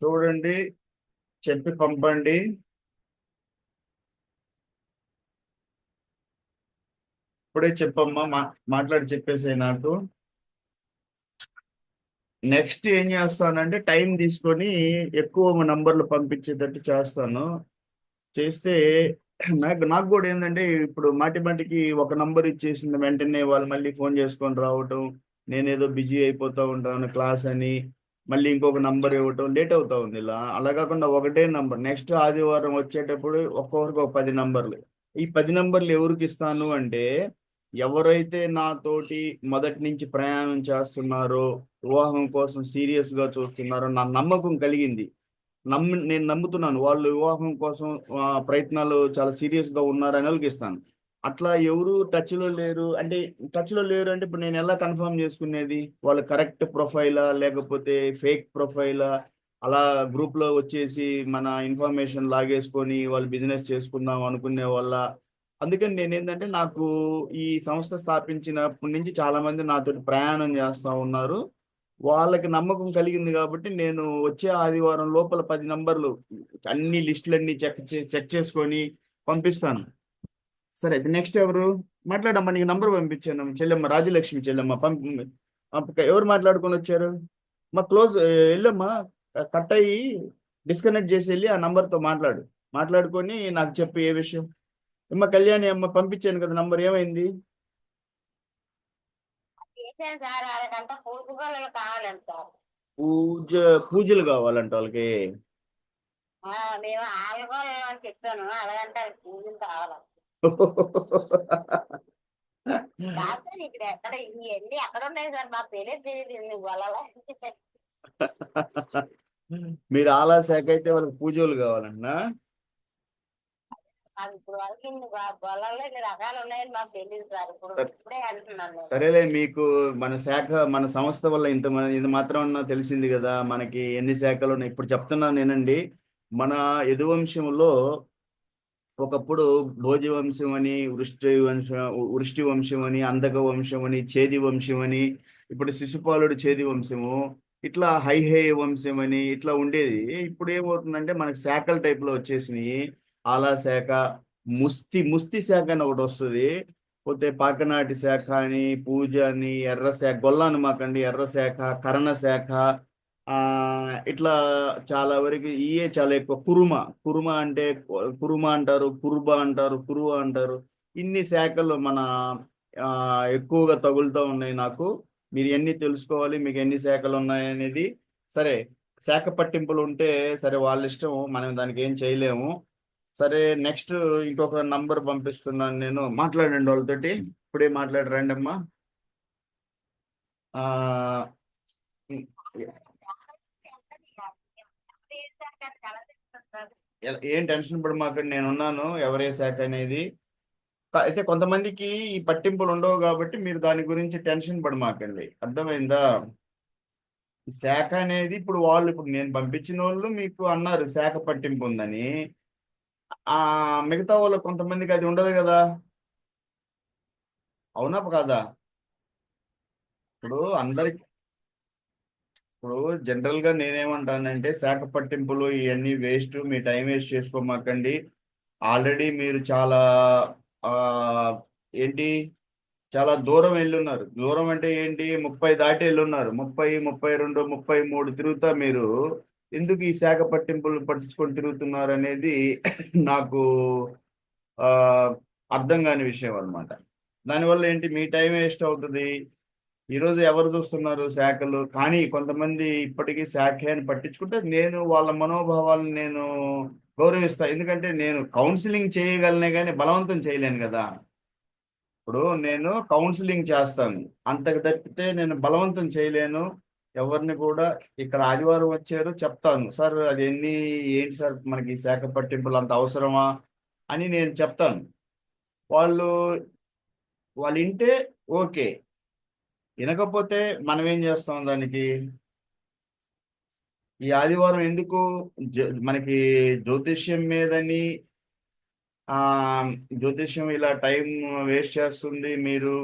చూడండి, చెప్పి పంపండి. ఇప్పుడే చెప్పమ్మా, మాట్లాడి చెప్పేసే నాకు. నెక్స్ట్ ఏం చేస్తానంటే టైం తీసుకొని ఎక్కువ నంబర్లు పంపించేటట్టు చేస్తాను. చేస్తే నాకు కూడా ఏంటంటే, ఇప్పుడు మాటి మాటికి ఒక నంబర్ ఇచ్చేసిన వెంటనే వాళ్ళు మళ్ళీ ఫోన్ చేసుకొని రావటం, నేనేదో బిజీ అయిపోతూ ఉంటాను క్లాస్ అని, మళ్ళీ ఇంకొక నంబర్ ఇవ్వటం లేట్ అవుతా ఉంది. ఇలా అలా కాకుండా ఒకటే నంబర్, నెక్స్ట్ ఆదివారం వచ్చేటప్పుడు ఒక్కొక్కరికి ఒక 10 నంబర్లు. ఈ 10 నంబర్లు ఎవరికి ఇస్తాను అంటే, ఎవరైతే నాతోటి మొదటి నుంచి ప్రయాణం చేస్తున్నారో, వివాహం కోసం సీరియస్ గా చూస్తున్నారో, నా నమ్మకం కలిగింది, నేను నమ్ముతున్నాను వాళ్ళు వివాహం కోసం ప్రయత్నాలు చాలా సీరియస్ గా ఉన్నారని వాళ్ళకి ఇస్తాను. అట్లా ఎవరు టచ్ లో లేరు అంటే ఇప్పుడు నేను ఎలా కన్ఫర్మ్ చేసుకునేది వాళ్ళు కరెక్ట్ ప్రొఫైలా లేకపోతే ఫేక్ ప్రొఫైలా? అలా గ్రూప్ లో వచ్చేసి మన ఇన్ఫర్మేషన్ లాగేసుకొని వాళ్ళు బిజినెస్ చేసుకుందాం అనుకునే వాళ్ళ? అందుకని నేను ఏంటంటే నాకు ఈ సంస్థ స్థాపించినప్పటి నుంచి చాలా మంది నాతో ప్రయాణం చేస్తా ఉన్నారు. వాళ్ళకి నమ్మకం కలిగింది కాబట్టి నేను వచ్చే ఆదివారం లోపల 10 నంబర్లు అన్ని లిస్టులన్నీ చెక్ చేసుకొని పంపిస్తాను. సరే నెక్స్ట్ ఎవరు మాట్లాడమ్మా? నీకు నంబర్ పంపించాను చెల్లెమ్మ, రాజలక్ష్మి చెల్లెమ్మ ఎవరు మాట్లాడుకొని వచ్చారు? మా క్లోజ్ వెళ్ళమ్మా, కట్ అయ్యి డిస్కనెక్ట్ చేసి వెళ్ళి ఆ నంబర్తో మాట్లాడుకొని నాకు చెప్పు ఏ విషయం. అమ్మ కళ్యాణి అమ్మ పంపించాను కదా నంబర్, ఏమైంది? చేశాను సార్, వాళ్ళకంటే పూర్వీకులు కావాలంట సార్. పూజలు కావాలంట వాళ్ళకి. మేము ఆల్గోలు అని చెప్పాను, అలాగంటే పూజలు కావాలంట. కాకపోతే ఇక్కడ ఎక్కడ ఇవన్నీ ఎక్కడ ఉన్నాయి సార్, మాకు తెలియదు నువ్వు వాళ్ళ. మీరు ఆలా శాఖ అయితే వాళ్ళకి పూజలు కావాలన్నా? ఇప్పుడు వరకు ఇన్ని గొల్లల్లో ఇన్ని రకాలు ఉన్నాయని మాకు తెలియదు సార్, ఇప్పుడే అంటున్నాను నేను. సరేలే, మీకు మన సంస్థ వల్ల ఇది మాత్రం తెలిసింది కదా మనకి ఎన్ని శాఖలు ఉన్నాయి. ఇప్పుడు చెప్తున్నాను నేనండి. మన యదువంశంలో ఒకప్పుడు భోజ వంశం అని, వృష్టి వంశం అని, అంధక వంశం అని, చేది వంశం అని, ఇప్పుడు శిశుపాలుడు చేది వంశము, ఇట్లా హైహేయ వంశం అని ఇట్లా ఉండేది. ఇప్పుడు ఏమవుతుందంటే మనకి శాఖల టైప్ లో వచ్చేసినాయి. ఆలా శాఖ, ముస్తి శాఖ అని ఒకటి వస్తుంది. పోతే పాకనాటి శాఖ అని, పూజ అని, ఎర్ర శాఖ, గొల్లాను మాకండి ఎర్ర శాఖ, కరణ శాఖ, ఆ ఇట్లా చాలా వరకు ఇయే చాలా ఎక్కువ. కురుమ అంటే కురుమ అంటారు, కురుబ అంటారు, కురువ అంటారు. ఇన్ని శాఖలు మన ఎక్కువగా తగులుతూ ఉన్నాయి నాకు. మీరు ఎన్ని తెలుసుకోవాలి, మీకు ఎన్ని శాఖలు ఉన్నాయనేది. సరే, శాఖ పట్టింపులు ఉంటే సరే, వాళ్ళ ఇష్టం, మనం దానికి ఏం చేయలేము. సరే నెక్స్ట్ ఇంకొక నంబర్ పంపిస్తున్నాను నేను, మాట్లాడండి వాళ్ళతోటి. ఇప్పుడే మాట్లాడరండి అమ్మా. ఏం టెన్షన్ పడమాకండి, నేను ఉన్నాను. ఎవరే శాఖ అనేది అయితే కొంతమందికి ఈ పట్టింపులు ఉండవు కాబట్టి మీరు దాని గురించి టెన్షన్ పడమాకండి, అర్థమైందా? శాఖ అనేది ఇప్పుడు నేను పంపించిన వాళ్ళు మీకు అన్నారు శాఖ పట్టింపు ఉందని. ఆ మిగతా వాళ్ళు కొంతమందికి అది ఉండదు కదా, అవునా కాదా? ఇప్పుడు అందరికి ఇప్పుడు జనరల్ గా నేనేమంటానంటే శాఖ పట్టింపులు ఇవన్నీ వేస్ట్, మీ టైం వేస్ట్ చేసుకోమాకండి. ఆల్రెడీ మీరు చాలా ఆ ఏంటి చాలా దూరం వెళ్ళున్నారు. దూరం అంటే ఏంటి, 30 దాటి వెళ్ళున్నారు. 30, 32, 33 తిరుగుతా మీరు ఎందుకు ఈ శాఖ పట్టింపులు పట్టించుకొని తిరుగుతున్నారు అనేది నాకు ఆ అర్థం కాని విషయం అనమాట. దానివల్ల ఏంటి, మీ టైం వేస్ట్ అవుతుంది. ఈరోజు ఎవరు చూస్తున్నారు శాఖలు? కానీ కొంతమంది ఇప్పటికీ శాఖ అని పట్టించుకుంటే నేను వాళ్ళ మనోభావాలను నేను గౌరవిస్తా. ఎందుకంటే నేను కౌన్సిలింగ్ చేయగలనే కానీ బలవంతం చేయలేను కదా. ఇప్పుడు నేను కౌన్సిలింగ్ చేస్తాను, అంతకు తప్పితే నేను బలవంతం చేయలేను ఎవరిని కూడా. ఇక్కడ ఆదివారం వచ్చారు చెప్తాను, సార్ అది ఏంటి సార్ మనకి ఈ శాఖ పట్టింపులు అంత అవసరమా అని నేను చెప్తాను. వాళ్ళు వాళ్ళు వింటే ఓకే, వినకపోతే మనం ఏం చేస్తాం దానికి? ఈ ఆదివారం ఎందుకు మనకి జ్యోతిష్యం మీదని ఆ జ్యోతిష్యం ఇలా టైం వేస్ట్ చేస్తుంది. మీరు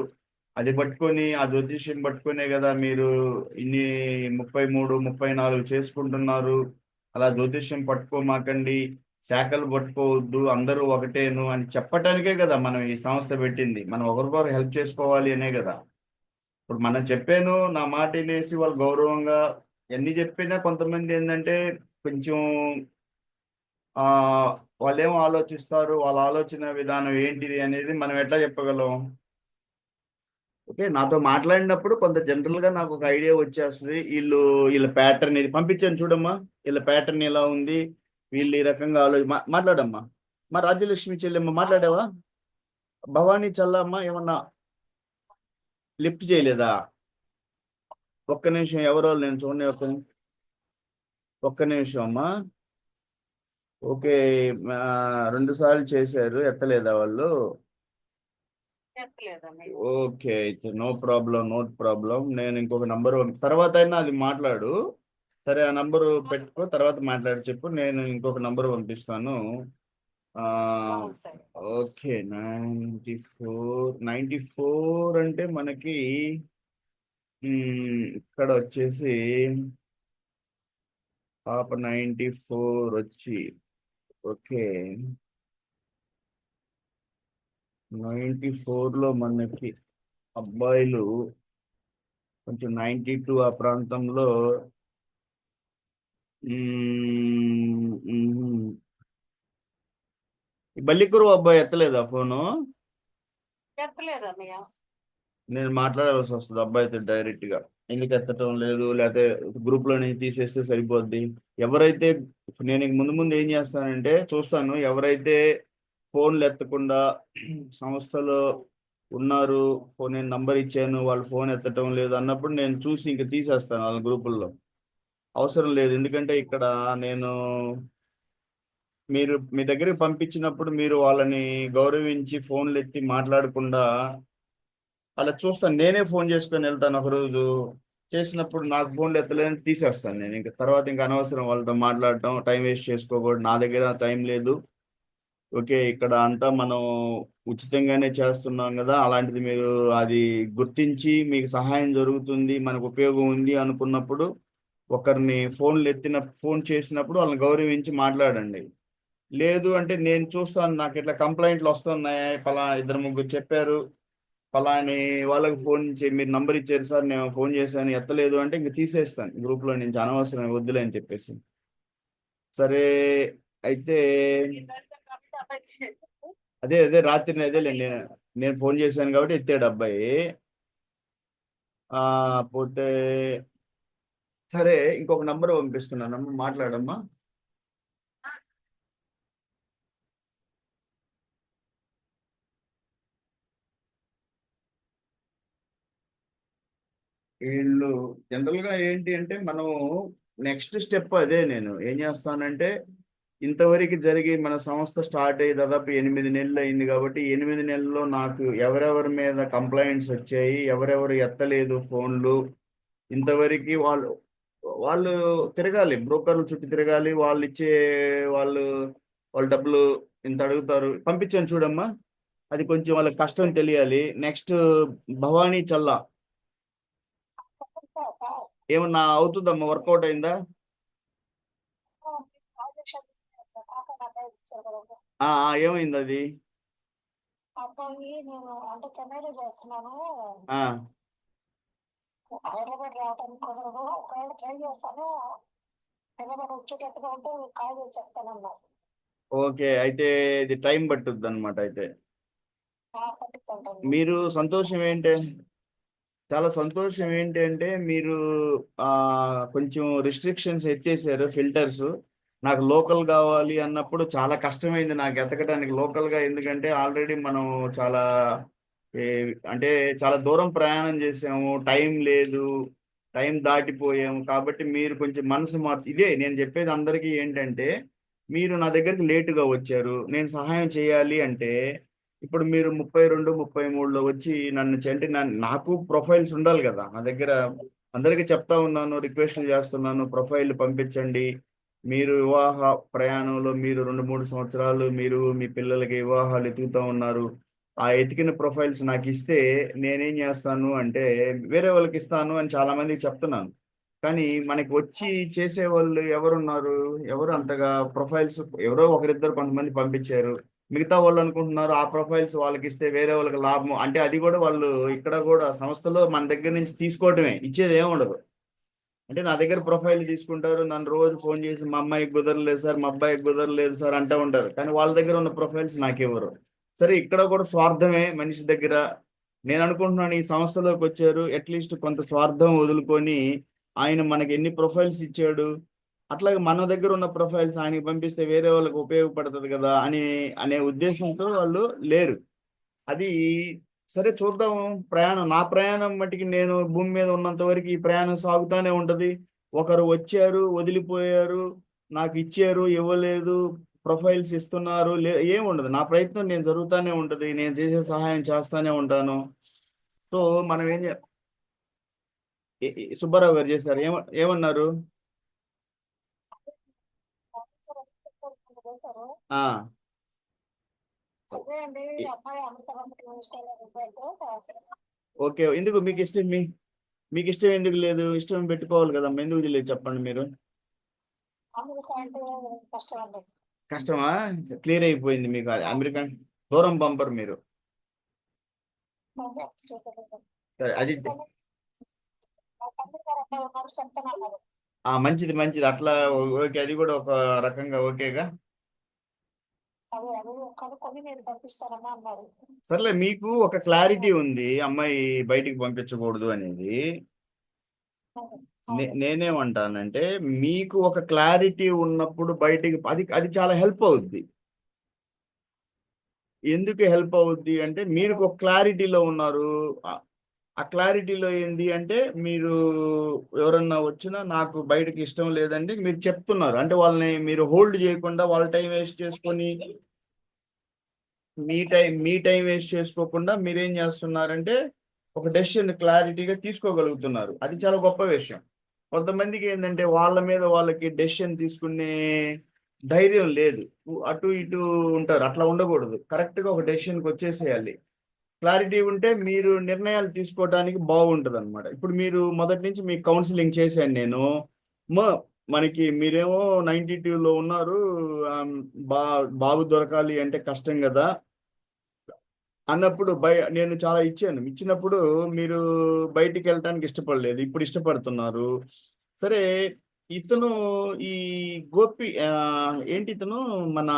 అది పట్టుకొని, ఆ జ్యోతిష్యం పట్టుకునే కదా మీరు ఇన్ని 33, 34 చేసుకుంటున్నారు. అలా జ్యోతిష్యం పట్టుకోమాకండి, శాఖలు పట్టుకోవద్దు, అందరూ ఒకటేను అని చెప్పటానికే కదా మనం ఈ సంస్థ పెట్టింది. మనం ఒకరికొకరు హెల్ప్ చేసుకోవాలి అనే కదా. ఇప్పుడు మనం చెప్పాను, నా మాట వినేసి వాళ్ళు గౌరవంగా ఎన్ని చెప్పినా కొంతమంది ఏంటంటే కొంచెం ఆ వాళ్ళు ఏం ఆలోచిస్తారు, వాళ్ళ ఆలోచన విధానం ఏంటిది అనేది మనం ఎట్లా చెప్పగలం? ఓకే, నాతో మాట్లాడినప్పుడు కొంత జనరల్ గా నాకు ఒక ఐడియా వచ్చేస్తుంది. వీళ్ళ ప్యాటర్న్ ఇది పంపించాను చూడమ్మా, వీళ్ళ ప్యాటర్న్ ఎలా ఉంది, వీళ్ళు ఈ రకంగా మాట్లాడమ్మా. మా రాజ్యలక్ష్మి చెల్లెమ్మ మాట్లాడావా? భవానీ చల్లమ్మ ఏమన్నా లిఫ్ట్ చేయలేదా? ఒక్క నిమిషం, ఎవరో నేను చూడండి, ఒక్క నిమిషం అమ్మా. ఓకే. 2 సార్లు చేశారు, ఎత్తలేదా వాళ్ళు? చెప్పలేదన్నయ్య. ఓకే, అయితే నో ప్రాబ్లం, నో ప్రాబ్లం. నేను ఇంకొక నంబర్ తర్వాత అయినా అది మాట్లాడు. సరే, ఆ నంబరు పెట్టుకో, తర్వాత మాట్లాడి చెప్పు. నేను ఇంకొక నంబర్ పంపిస్తాను. ఆ, సరే. ఓకే. 94 అంటే మనకి ఇక్కడ వచ్చేసి పాప 94 వచ్చి, ఓకే, 94లో మనకి అబ్బాయిలు కొంచెం 92 ఆ ప్రాంతంలో. ఈ బల్లికురు అబ్బాయి ఎత్తలేదా ఫోను? చెప్పలేదన్నయ్య. నేను మాట్లాడాల్సి వస్తుంది అబ్బాయితో డైరెక్ట్ గా. ఎందుకు ఎత్తటం లేదు, లేకపోతే గ్రూప్ లో నుంచి తీసేస్తే సరిపోద్ది. ఎవరైతే నేను ఇంక ముందు ముందు ఏం చేస్తానంటే చూస్తాను, ఎవరైతే ఫోన్లు ఎత్తకుండా సంస్థలో ఉన్నారు, నేను నంబర్ ఇచ్చాను, వాళ్ళు ఫోన్ ఎత్తటం లేదు అన్నప్పుడు నేను చూసి ఇంక తీసేస్తాను వాళ్ళ గ్రూపుల్లో. అవసరం లేదు, ఎందుకంటే ఇక్కడ నేను మీరు మీ దగ్గరికి పంపించినప్పుడు మీరు వాళ్ళని గౌరవించి ఫోన్లు ఎత్తి మాట్లాడకుండా అలా చూస్తాను. నేనే ఫోన్ చేసుకొని వెళ్తాను ఒక రోజు. చేసినప్పుడు నాకు ఫోన్లు ఎత్తలేని తీసేస్తాను నేను. ఇంకా తర్వాత ఇంకా అనవసరం వాళ్ళతో మాట్లాడటం, టైం వేస్ట్ చేసుకోకూడదు. నా దగ్గర టైం లేదు. ఓకే, ఇక్కడ అంతా మనం ఉచితంగానే చేస్తున్నాం కదా, అలాంటిది మీరు అది గుర్తించి మీకు సహాయం జరుగుతుంది, మనకు ఉపయోగం ఉంది అనుకున్నప్పుడు ఒకరిని ఫోన్ చేసినప్పుడు వాళ్ళని గౌరవించి మాట్లాడండి. లేదు అంటే నేను చూస్తాను, నాకు ఇట్లా కంప్లైంట్లు వస్తున్నాయి, ఇద్దరు ముగ్గురు చెప్పారు, ఫలాని వాళ్ళకి ఫోన్ మీరు నంబర్ ఇచ్చారు సార్, నేను ఫోన్ చేశాను ఎత్తలేదు అంటే ఇంక తీసేస్తాను గ్రూప్ లో నుంచి, అనవసరం వద్దులే అని చెప్పేసి. సరే, అయితే అదే అదే రాత్రి అదేలే నేను ఫోన్ చేశాను కాబట్టి ఎత్తాడు అబ్బాయి. పోతే సరే, ఇంకొక నంబర్ పంపిస్తున్నానమ్మా, మాట్లాడమ్మా. వీళ్ళు జనరల్ గా ఏంటి అంటే మనం నెక్స్ట్ స్టెప్ అదే. నేను ఏం చేస్తానంటే ఇంతవరకు జరిగి మన సంస్థ స్టార్ట్ అయ్యి దాదాపు 8 నెలలు అయింది కాబట్టి 8 నెలల్లో నాకు ఎవరెవరి మీద కంప్లైంట్స్ వచ్చాయి, ఎవరెవరు ఎత్తలేదు ఫోన్లు, ఇంతవరకు వాళ్ళు వాళ్ళు తిరగాలి, బ్రోకర్లు చుట్టూ తిరగాలి, వాళ్ళు వాళ్ళు డబ్బులు ఇంత అడుగుతారు, పంపించాను చూడమ్మా. అది కొంచెం వాళ్ళకి కష్టం తెలియాలి. నెక్స్ట్ భవానీ చల్లా, ఏమన్నా అవుతుందమ్మా, వర్కౌట్ అయిందా? ఏమైంది అది? అబ్బాయి నేను అంటే చెన్నైలో చేస్తున్నాను, ఆ హైదరాబాద్ రావడానికి కుదరదు, ఒకవేళ ట్రై చేస్తాను, హైదరాబాద్ వచ్చేటట్టుగా ఉంటే కాల్ చేసి చెప్తానన్నా. ఓకే, అయితే ఇది టైం పట్టుద్ది అనమాట. అయితే పట్టుకుంటాను. మీరు సంతోషం ఏంటి, చాలా సంతోషం ఏంటంటే మీరు ఆ కొంచెం రిస్ట్రిక్షన్స్ ఎత్తేసారు, ఫిల్టర్స్. నాకు లోకల్ కావాలి అన్నప్పుడు చాలా కష్టమైంది నాకు ఎతకడానికి లోకల్ గా, ఎందుకంటే ఆల్రెడీ మనం చాలా ఏ, అంటే చాలా దూరం ప్రయాణం చేసాము, టైం లేదు, టైం దాటిపోయాము. కాబట్టి మీరు కొంచెం మనసు మార్చి, ఇదే నేను చెప్పేది అందరికీ ఏంటంటే, మీరు నా దగ్గరికి లేటుగా వచ్చారు, నేను సహాయం చేయాలి అంటే ఇప్పుడు మీరు 32, 33లో వచ్చి నన్ను నాకు ప్రొఫైల్స్ ఉండాలి కదా నా దగ్గర. అందరికీ చెప్తా ఉన్నాను, రిక్వెస్ట్లు చేస్తున్నాను, ప్రొఫైల్ పంపించండి. మీరు వివాహ ప్రయాణంలో మీరు 2, 3 సంవత్సరాలు మీరు మీ పిల్లలకి వివాహాలు ఎతుకుతా ఉన్నారు. ఆ ఎతికిన ప్రొఫైల్స్ నాకు ఇస్తే నేనేం చేస్తాను అంటే వేరే వాళ్ళకి ఇస్తాను అని చాలా మందికి చెప్తున్నాను. కానీ మనకి వచ్చి చేసేవాళ్ళు ఎవరున్నారు? ఎవరు అంతగా ప్రొఫైల్స్, ఎవరో ఒకరిద్దరు కొంతమంది పంపించారు. మిగతా వాళ్ళు అనుకుంటున్నారు ఆ ప్రొఫైల్స్ వాళ్ళకి ఇస్తే వేరే వాళ్ళకి లాభం, అంటే అది కూడా వాళ్ళు ఇక్కడ కూడా సంస్థలో మన దగ్గర నుంచి తీసుకోవడమే, ఇచ్చేది ఏమి ఉండదు. అంటే నా దగ్గర ప్రొఫైల్ తీసుకుంటారు, నన్ను రోజు ఫోన్ చేసి మా అమ్మాయికి కుదరలేదు సార్, మా అబ్బాయికి కుదరలేదు సార్ అంటూ ఉంటారు, కానీ వాళ్ళ దగ్గర ఉన్న ప్రొఫైల్స్ నాకు ఇవ్వరు. సరే, ఇక్కడ కూడా స్వార్థమే మనిషి దగ్గర. నేను అనుకుంటున్నాను ఈ సంస్థలోకి వచ్చారు, అట్లీస్ట్ కొంత స్వార్థం వదులుకొని ఆయన మనకి ఎన్ని ప్రొఫైల్స్ ఇచ్చాడు, అట్లాగే మన దగ్గర ఉన్న ప్రొఫైల్స్ ఆయనకి పంపిస్తే వేరే వాళ్ళకి ఉపయోగపడుతుంది కదా అనే ఉద్దేశంతో వాళ్ళు లేరు. అది సరే, చూద్దాం. నా ప్రయాణం మట్టికి నేను భూమి మీద ఉన్నంత వరకు ఈ ప్రయాణం సాగుతానే ఉంటది. ఒకరు వచ్చారు, వదిలిపోయారు, నాకు ఇచ్చారు, ఇవ్వలేదు, ప్రొఫైల్స్ ఇస్తున్నారు ఏముండదు. నా ప్రయత్నం నేను జరుగుతూనే ఉంటుంది, నేను చేసే సహాయం చేస్తానే ఉంటాను. సో మనం సుబ్బారావు గారు చేశారు, ఏమన్నారు? ఆ అదే అండి, ఎ- అమ్మాయి అమృత ఓకే, ఎందుకు మీకు ఇష్టం మీకు ఇష్టం ఎందుకు లేదు? ఇష్టం పెట్టుకోవాలి కదమ్మా, ఎందుకు లేదు చెప్పండి మీరు. అమృత అంటే కష్టం అండి. కష్టమా? క్లియర్ అయిపోయింది మీకు. అమెరికా దూరం పంపరు మీరు. సరే, అది మంచిది మంచిది, అట్లా ఓకే, అది కూడా ఒక రకంగా ఓకేగా. సర్లే, మీకు ఒక క్లారిటీ ఉంది అమ్మాయి బయటికి పంపించకూడదు అనేది. నేనేమంటానంటే, మీకు ఒక క్లారిటీ ఉన్నప్పుడు బయటికి అది అది చాలా హెల్ప్ అవుద్ది. ఎందుకు హెల్ప్ అవుద్ది అంటే, మీరు ఒక క్లారిటీలో ఉన్నారు. ఆ క్లారిటీలో ఏంది అంటే, మీరు ఎవరన్నా వచ్చినా నాకు బయటకి ఇష్టం లేదండి మీరు చెప్తున్నారు అంటే, వాళ్ళని మీరు హోల్డ్ చేయకుండా వాళ్ళ టైం వేస్ట్ చేసుకొని, మీ టైం వేస్ట్ చేసుకోకుండా మీరేం చేస్తున్నారంటే ఒక డెసిషన్ క్లారిటీగా తీసుకోగలుగుతున్నారు. అది చాలా గొప్ప విషయం. కొంతమందికి ఏంటంటే వాళ్ళ మీద వాళ్ళకి డెసిషన్ తీసుకునే ధైర్యం లేదు, అటు ఇటు ఉంటారు. అట్లా ఉండకూడదు, కరెక్ట్గా ఒక డెసిషన్కి వచ్చేసేయాలి. క్లారిటీ ఉంటే మీరు నిర్ణయాలు తీసుకోవడానికి బాగుంటుంది అనమాట. ఇప్పుడు మీరు మొదటి నుంచి మీకు కౌన్సిలింగ్ చేశాను నేను. మనకి మీరేమో 92లో ఉన్నారు. ఆమ్, బా బాబు దొరకాలి అంటే కష్టం కదా అన్నప్పుడు నేను చాలా ఇచ్చినప్పుడు మీరు బయటికి వెళ్ళటానికి ఇష్టపడలేదు, ఇప్పుడు ఇష్టపడుతున్నారు. సరే, ఇతను ఈ గోపి ఏంటి ఇతను మన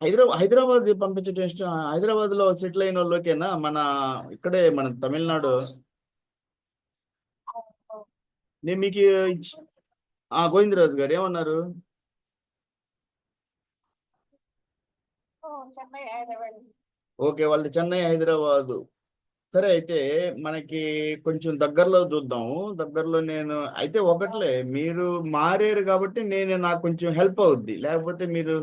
హైదరాబాద్ పంపించడం ఇష్టం. హైదరాబాద్ లో సెటిల్ అయిన వాళ్ళకేనా, మన ఇక్కడే మన తమిళనాడు. నేను మీకు గోవిందరాజు గారు ఏమన్నారు? ఓకే, వాళ్ళది చెన్నై హైదరాబాదు. సరే, అయితే మనకి కొంచెం దగ్గరలో చూద్దాము. దగ్గరలో నేను అయితే ఒకట్లే, మీరు మారారు కాబట్టి నాకు కొంచెం హెల్ప్ అవుద్ది. లేకపోతే మీరు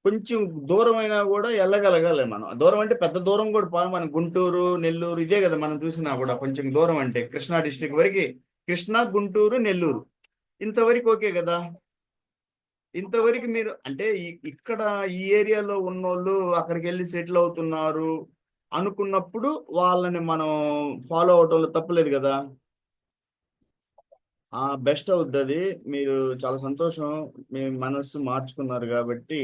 కొంచెం దూరం అయినా కూడా వెళ్ళగలగాలి. మనం దూరం అంటే పెద్ద దూరం కూడా మన గుంటూరు నెల్లూరు ఇదే కదా మనం చూసినా కూడా. కొంచెం దూరం అంటే కృష్ణా డిస్టిక్ వరకు, కృష్ణా గుంటూరు నెల్లూరు ఇంతవరకు ఓకే కదా. ఇంతవరకు మీరు అంటే ఇక్కడ ఈ ఏరియాలో ఉన్నోళ్ళు అక్కడికి వెళ్ళి సెటిల్ అవుతున్నారు అనుకున్నప్పుడు వాళ్ళని మనం ఫాలో అవటంలో తప్పలేదు కదా. బెస్ట్ అవుద్ది అది. మీరు చాలా సంతోషం, మీ మనస్సు మార్చుకున్నారు కాబట్టి.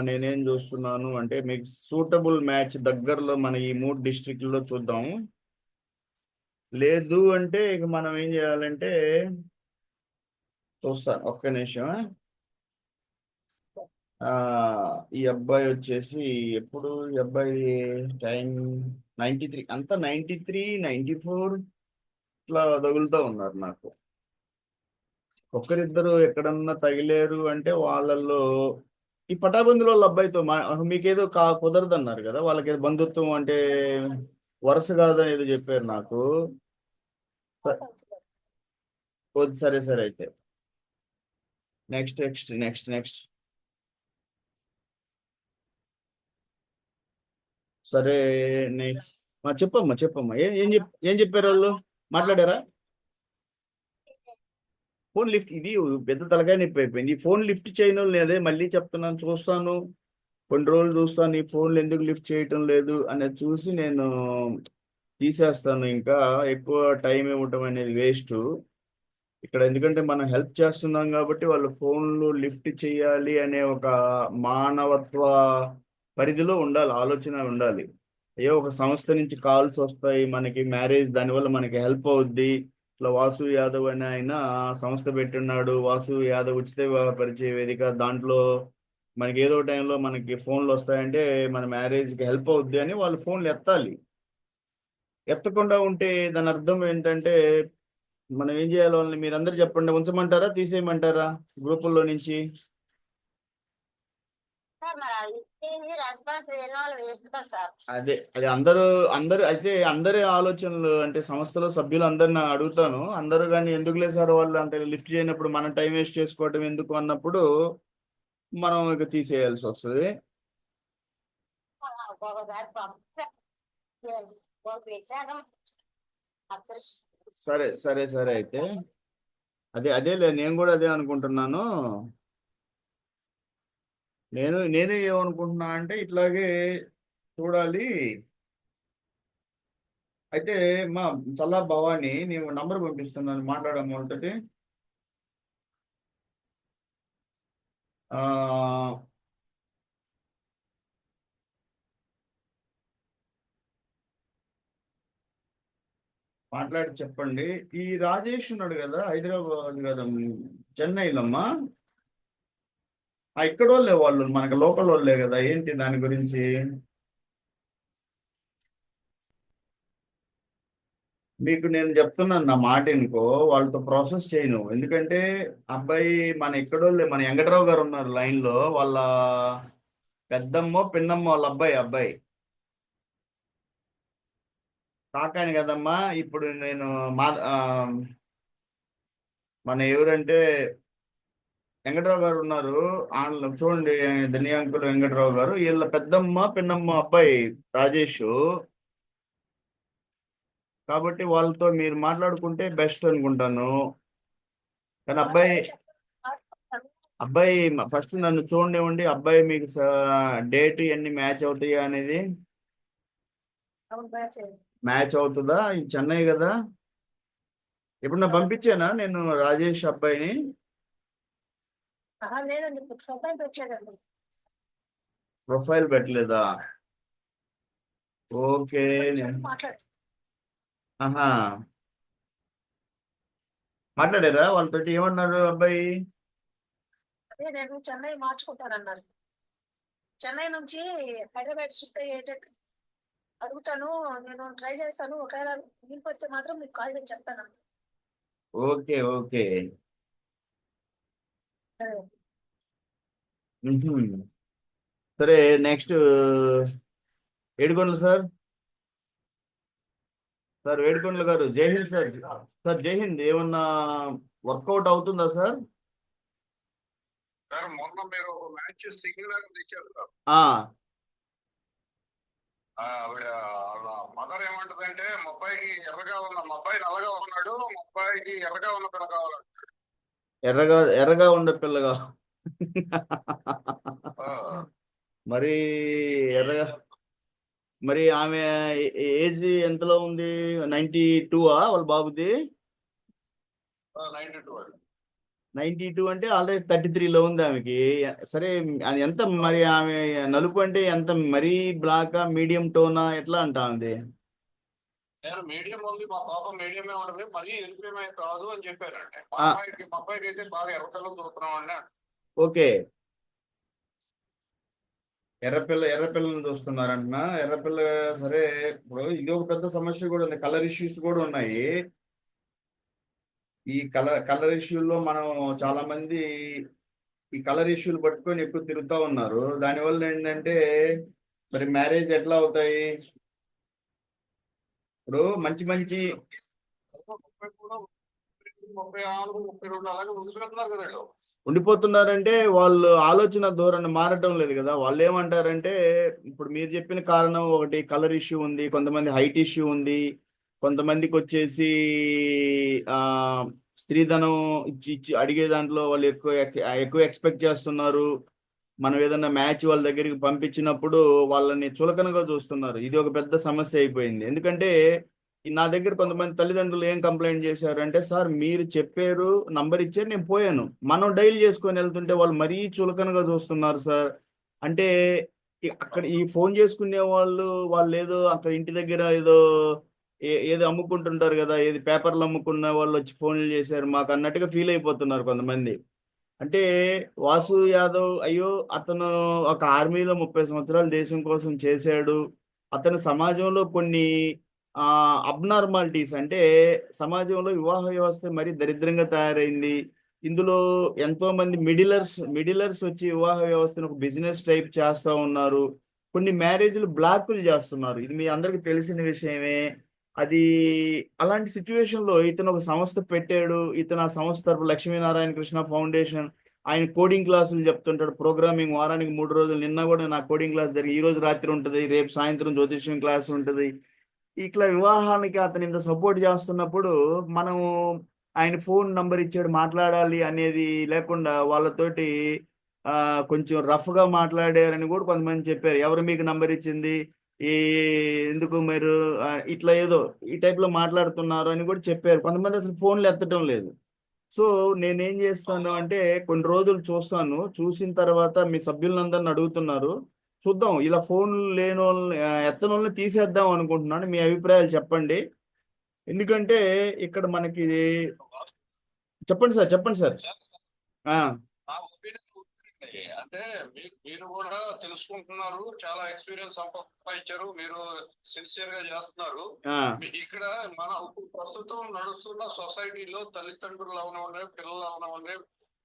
నేనేం చూస్తున్నాను అంటే, మీకు సూటబుల్ మ్యాచ్ దగ్గరలో మన ఈ 3 డిస్ట్రిక్ట్లో చూద్దాం. లేదు అంటే ఇక మనం ఏం చేయాలంటే, చూస్తాను ఒక్క నిమిషం. ఈ అబ్బాయి వచ్చేసి ఎప్పుడు ఈ అబ్బాయి టైం 93, అంతా 93 94 ఇట్లా తగులుతూ ఉన్నారు నాకు. ఒకరిద్దరు ఎక్కడన్నా తగిలేరు అంటే వాళ్ళల్లో ఈ పటాబందులో వాళ్ళ అబ్బాయితో మీకేదో కుదరదు అన్నారు కదా, వాళ్ళకి ఏదో బంధుత్వం అంటే వరుస కాదని ఏదో చెప్పారు నాకు. వద్దు, సరే సరే అయితే నెక్స్ట్ నెక్స్ట్ నెక్స్ట్ నెక్స్ట్. సరే, నెక్స్ట్. చెప్పమ్మా చెప్పమ్మా, ఏం చెప్పారు వాళ్ళు? మాట్లాడారా? ఫోన్ లిఫ్ట్, ఇది పెద్ద తలకాయ నొప్పి అయిపోయింది. ఈ ఫోన్ లిఫ్ట్ చేయడం లేదే, మళ్ళీ చెప్తున్నాను, చూస్తాను కొన్ని రోజులు చూస్తాను. ఈ ఫోన్లు ఎందుకు లిఫ్ట్ చేయటం లేదు అనేది చూసి నేను తీసేస్తాను. ఇంకా ఎక్కువ టైం ఇవ్వటం అనేది వేస్ట్ ఇక్కడ. ఎందుకంటే మనం హెల్ప్ చేస్తున్నాం కాబట్టి వాళ్ళు ఫోన్లు లిఫ్ట్ చేయాలి అనే ఒక మానవత్వ పరిధిలో ఉండాలి, ఆలోచన ఉండాలి. ఒక సంస్థ నుంచి కాల్స్ వస్తాయి మనకి, మ్యారేజ్ దానివల్ల మనకి హెల్ప్ అవుద్ది. ఇట్లా వాసు యాదవ్ అని ఆయన సంస్థ పెట్టున్నాడు, వాసు యాదవ్ ఉచిత వివాహ పరిచయ వేదిక. దాంట్లో మనకి ఏదో టైంలో మనకి ఫోన్లు వస్తాయంటే మన మ్యారేజ్కి హెల్ప్ అవుద్ది అని వాళ్ళు ఫోన్లు ఎత్తాలి. ఎత్తకుండా ఉంటే దాని అర్థం ఏంటంటే, మనం ఏం చేయాలి? వాళ్ళని మీరందరూ చెప్పండి, ఉంచమంటారా తీసేయమంటారా గ్రూపుల్లో నుంచి? అదే అది అందరూ అయితే అందరి ఆలోచనలు అంటే సంస్థలో సభ్యులు అందరిని అడుగుతాను. అందరూ కానీ ఎందుకు లేదు సార్ వాళ్ళు అంటే లిఫ్ట్ చేయనప్పుడు మనం టైం వేస్ట్ చేసుకోవటం ఎందుకు అన్నప్పుడు మనం ఇక తీసేయాల్సి వస్తుంది. ఒక్కొక్కసారి పెట్టాను అక్కడ సరే సరే సరే అయితే అదేలే, నేను కూడా అదే అనుకుంటున్నాను. నేను ఏమనుకుంటున్నా అంటే ఇట్లాగే చూడాలి. అయితే మా చల్లా భవాని నేను నంబర్ పంపిస్తున్నాను, మాట్లాడమ్మా ఒకటి. మాట్లాడి చెప్పండి. ఈ రాజేష్ ఉన్నాడు కదా, హైదరాబాద్ కదా, చెన్నైలో అమ్మా. ఇక్కడ వాళ్ళే, వాళ్ళు మనకి లోకల్ వాళ్ళే కదా, ఏంటి దాని గురించి? మీకు నేను చెప్తున్నాను, నా మాట అనుకో, వాళ్ళతో ప్రాసెస్ చేయను. ఎందుకంటే అబ్బాయి మన ఎక్కడోళ్ళే, మన వెంకట్రావు గారు ఉన్నారు లైన్ లో, వాళ్ళ పెద్దమ్మో పిన్నమ్మో వాళ్ళ అబ్బాయి కాకాని కదమ్మా. ఇప్పుడు నేను మన ఎవరంటే వెంకట్రావు గారు ఉన్నారు ఆంధ్ర, చూడండి, ధనియాంకులు వెంకట్రావు గారు, వీళ్ళ పెద్దమ్మ పిన్నమ్మ అబ్బాయి రాజేష్. కాబట్టి వాళ్ళతో మీరు మాట్లాడుకుంటే బెస్ట్ అనుకుంటాను. కానీ అబ్బాయి ఫస్ట్ నన్ను చూడండి, అబ్బాయి మీకు డేట్ ఇవన్నీ మ్యాచ్ అవుతాయా అనేది. మ్యాచ్ అవుతుందా? ఇది చెన్నై కదా. ఇప్పుడు నా పంపించానా నేను రాజేష్ అబ్బాయిని? ప్రొఫైల్ పెట్టలేదా? ఓకే. ఆహా, మాట్లాడారా వాళ్ళతోటి? ఏమన్నారు అబ్బాయి? అదే నేను చెన్నై మార్చుకుంటానన్నారు. చెన్నై నుంచి హైదరాబాద్ షిఫ్ట్ అయ్యేటట్టు అడుగుతాను, నేను ట్రై చేస్తాను, ఒకవేళ వీలు పడితే మాత్రం మీకు కాల్ చేసి చెప్తాను. Okay okay. సరే. సరే, నెక్స్ట్ ఏడుకొండలు సార్. సార్ వేడుకొండలు గారు, జై హింద్ సార్. సార్ జై హింద్. ఏమన్నా వర్కౌట్ అవుతుందా సార్? సార్ మొన్న మీరు ఒక మ్యాచ్ సింగిల్ గా తెచ్చారు సార్. ఆవిడ వాళ్ళ మదర్ ఏమంటదంటే, మా అబ్బాయికి ఎర్రగా ఉన్న, మా అబ్బాయి నల్లగా ఉన్నాడు, మా అబ్బాయికి ఎర్రగా ఉన్న పిల్ల కావాలంట. ఎర్రగా ఉండే పిల్లగా మరి ఎర్రగా, మరి ఆమె ఏజ్ ఎంతలో ఉంది? 92 వాళ్ళ బాబుది? 92 అంటే ఆల్రెడీ 33లో ఉంది ఆమెకి. సరే, అది ఎంత మరి? ఆమె నలుపు అంటే ఎంత? మరీ బ్లాక్, మీడియం టోనా, ఎట్లా అంటా ఉంది? నేను మీడియం ఉంది, మా పాప మీడియమే ఉండదు, మరీ ఎరుపేమే కాదు అని చెప్పారంటే. మా అబ్బాయికి అయితే బాగా ఎర్రతలం చూస్తున్నాం అండి. ఓకే, ఎర్రపిల్లని చూస్తున్నారంటున్నా. ఎర్రపిల్ల సరే. ఇప్పుడు ఇది ఒక పెద్ద సమస్య కూడా ఉంది, కలర్ ఇష్యూస్ కూడా ఉన్నాయి. ఈ కలర్ ఇష్యూలో మనం చాలా మంది ఈ కలర్ ఇష్యూలు పట్టుకొని ఎక్కువ తిరుగుతూ ఉన్నారు. దానివల్ల ఏంటంటే మరి మ్యారేజ్ ఎట్లా అవుతాయి? ఇప్పుడు మంచి 34, 32 అలాగే ఉండిపోతున్నారు కదండి. ఉండిపోతున్నారంటే వాళ్ళు ఆలోచన ధోరణి మారటం లేదు కదా. వాళ్ళు ఏమంటారంటే, ఇప్పుడు మీరు చెప్పిన కారణం ఒకటి, కలర్ ఇష్యూ ఉంది, కొంతమంది హైట్ ఇష్యూ ఉంది, కొంతమందికి వచ్చేసి ఆ స్త్రీధనం ఇచ్చి అడిగే దాంట్లో వాళ్ళు ఎక్కువ ఎక్స్పెక్ట్ చేస్తున్నారు. మనం ఏదన్నా మ్యాచ్ వాళ్ళ దగ్గరికి పంపించినప్పుడు వాళ్ళని చులకనగా చూస్తున్నారు. ఇది ఒక పెద్ద సమస్య అయిపోయింది. ఎందుకంటే నా దగ్గర కొంతమంది తల్లిదండ్రులు ఏం కంప్లైంట్ చేశారు అంటే, సార్ మీరు చెప్పారు, నంబర్ ఇచ్చారు, నేను పోయాను, మనం డైల్ చేసుకొని వెళ్తుంటే వాళ్ళు మరీ చులకనగా చూస్తున్నారు సార్. అంటే అక్కడ ఈ ఫోన్ చేసుకునే వాళ్ళు ఏదో అక్కడ ఇంటి దగ్గర ఏదో అమ్ముకుంటుంటారు కదా, ఏది పేపర్లు అమ్ముకున్న వాళ్ళు వచ్చి ఫోన్లు చేశారు మాకు అన్నట్టుగా ఫీల్ అయిపోతున్నారు కొంతమంది. అంటే వాసు యాదవ్, అయ్యో అతను ఒక ఆర్మీలో 30 సంవత్సరాలు దేశం కోసం చేశాడు. అతను సమాజంలో కొన్ని అబ్నార్మాలిటీస్, అంటే సమాజంలో వివాహ వ్యవస్థ మరీ దరిద్రంగా తయారైంది. ఇందులో ఎంతో మంది మిడిలర్స్ వచ్చి వివాహ వ్యవస్థను ఒక బిజినెస్ టైప్ చేస్తూ ఉన్నారు. కొన్ని మ్యారేజ్లు బ్లాక్లు చేస్తున్నారు. ఇది మీ అందరికి తెలిసిన విషయమే. అది అలాంటి సిచ్యువేషన్ లో ఇతను ఒక సంస్థ పెట్టాడు. ఇతను ఆ సంస్థ తరపు లక్ష్మీనారాయణ కృష్ణ ఫౌండేషన్ ఆయన కోడింగ్ క్లాసులు చెప్తుంటాడు, ప్రోగ్రామింగ్ వారానికి 3 రోజులు. నిన్న కూడా నా కోడింగ్ క్లాస్ జరిగి ఈ రోజు రాత్రి ఉంటుంది, రేపు సాయంత్రం జ్యోతిష్యం క్లాస్ ఉంటుంది. ఇట్లా వివాహానికి అతను ఇంత సపోర్ట్ చేస్తున్నప్పుడు మనం ఆయన ఫోన్ నంబర్ ఇచ్చాడు మాట్లాడాలి అనేది లేకుండా వాళ్ళతోటి కొంచెం రఫ్గా మాట్లాడారని కూడా కొంతమంది చెప్పారు. ఎవరు మీకు నంబర్ ఇచ్చింది, ఈ ఎందుకు మీరు ఇట్లా ఏదో ఈ టైప్లో మాట్లాడుతున్నారు అని కూడా చెప్పారు. కొంతమంది అసలు ఫోన్లు ఎత్తడం లేదు. సో నేనేం చేస్తాను అంటే కొన్ని రోజులు చూస్తాను, చూసిన తర్వాత మీ సభ్యులందరిని అడుగుతున్నారు, చూద్దాం ఇలా ఫోన్లు లేని వాళ్ళని ఎత్తని వాళ్ళని తీసేద్దాం అనుకుంటున్నాను. మీ అభిప్రాయాలు చెప్పండి. ఎందుకంటే ఇక్కడ మనకి చెప్పండి సార్, చెప్పండి సార్. నా ఒపీనియన్ అంటే మీరు కూడా తెలుసుకుంటున్నారు, చాలా ఎక్స్పీరియన్స్ సంపాదించారు, మీరు సిన్సియర్ గా చేస్తున్నారు. ఇక్కడ మన ఇప్పుడు ప్రస్తుతం నడుస్తున్న సొసైటీలో తల్లిదండ్రులు అవనివ్వండి, పిల్లలు అవనివ్వండి,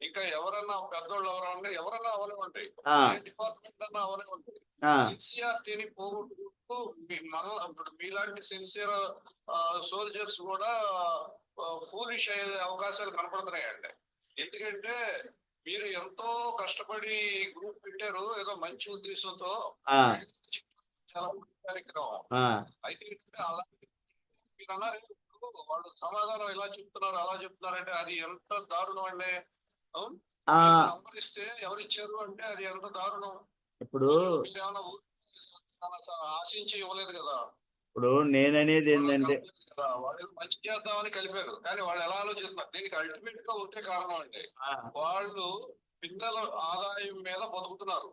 ఇంకా ఎవరన్నా పెద్దోళ్ళు ఎవరన్నా అవనివ్వండి, ఏ డిపార్ట్మెంట్ అన్నా అవనివ్వండి, సిన్సియారిటీని పోగొట్టుకుంటూ ఇప్పుడు మీలాంటి సిన్సియర్ సోల్జర్స్ కూడా ఫూలిష్ అయ్యే అవకాశాలు కనపడుతున్నాయండి. ఎందుకంటే మీరు ఎంతో కష్టపడి గ్రూప్ పెట్టారు ఏదో మంచి ఉద్దేశంతో, చాలా కార్యక్రమం. అయితే అలాంటి మీరు అన్నారు వాళ్ళు సమాధానం ఇలా చెప్తున్నారు అలా చెప్తున్నారంటే అది ఎంత దారుణం అండి. నంబర్ ఇస్తే ఎవరు ఇచ్చారు అంటే అది ఎంత దారుణం. ఇప్పుడు ఏమైనా ఆశించి ఇవ్వలేదు కదా. ఇప్పుడు నేననేది ఏంటంటే వాళ్ళు మంచి చేద్దామని కలిపారు, కానీ వాళ్ళు ఎలా ఆలోచిస్తున్నారు దీనికి అల్టిమేట్ గా ఉంటే కారణం అంటే వాళ్ళు పిల్లల ఆదాయం మీద బతుకుతున్నారు.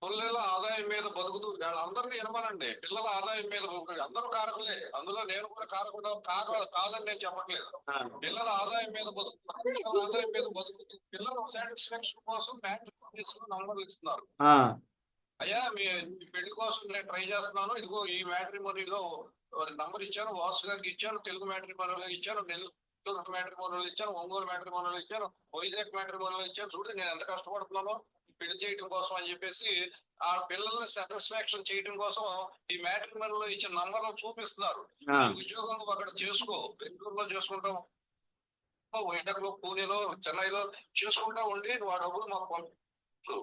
పిల్లల ఆదాయం మీద బతుకుతూ వాళ్ళందరినీ ఎనమనండి, పిల్లల ఆదాయం మీద అందరూ కారకులే, అందులో నేను కూడా కాదని నేను చెప్పట్లేదు. పిల్లల ఆదాయం మీద బతుకుతున్నారు, పిల్లల ఆదాయం మీద బతుకుతూ పిల్లల సాటిస్ఫాక్షన్ కోసం మ్యాట్రిమోనీస్ నంబర్లు ఇస్తున్నారు. అయ్యా మీ పెళ్లి కోసం నేను ట్రై చేస్తున్నాను, ఇదిగో ఈ మ్యాట్రిమోనీలో నంబర్ ఇచ్చాను, వాసు గారికి ఇచ్చాను, తెలుగు మ్యాట్రిమోనీలో ఇచ్చాను, నెల్లూరు మ్యాట్రిమోనీలో ఇచ్చాను, ఒంగోలు మ్యాట్రిమోనీలో ఇచ్చాను, వైజాగ్ మ్యాట్రిమోనీలో ఇచ్చాను, చూడండి నేను ఎంత కష్టపడుతున్నానో పెళ్లి చేయడం కోసం అని చెప్పేసి ఆ పిల్లల్ని సాటిస్ఫాక్షన్ చేయడం కోసం ఈ మ్యాట్రిమోనీలో ఇచ్చిన నంబర్లు చూపిస్తున్నారు. ఉద్యోగం అక్కడ చేసుకో, బెంగళూరులో చేసుకుంటాం, వైజాగ్ లో, పూణేలో, చెన్నైలో చేసుకుంటా ఉండి వాడు డబ్బులు మాకు పంపిస్తారు.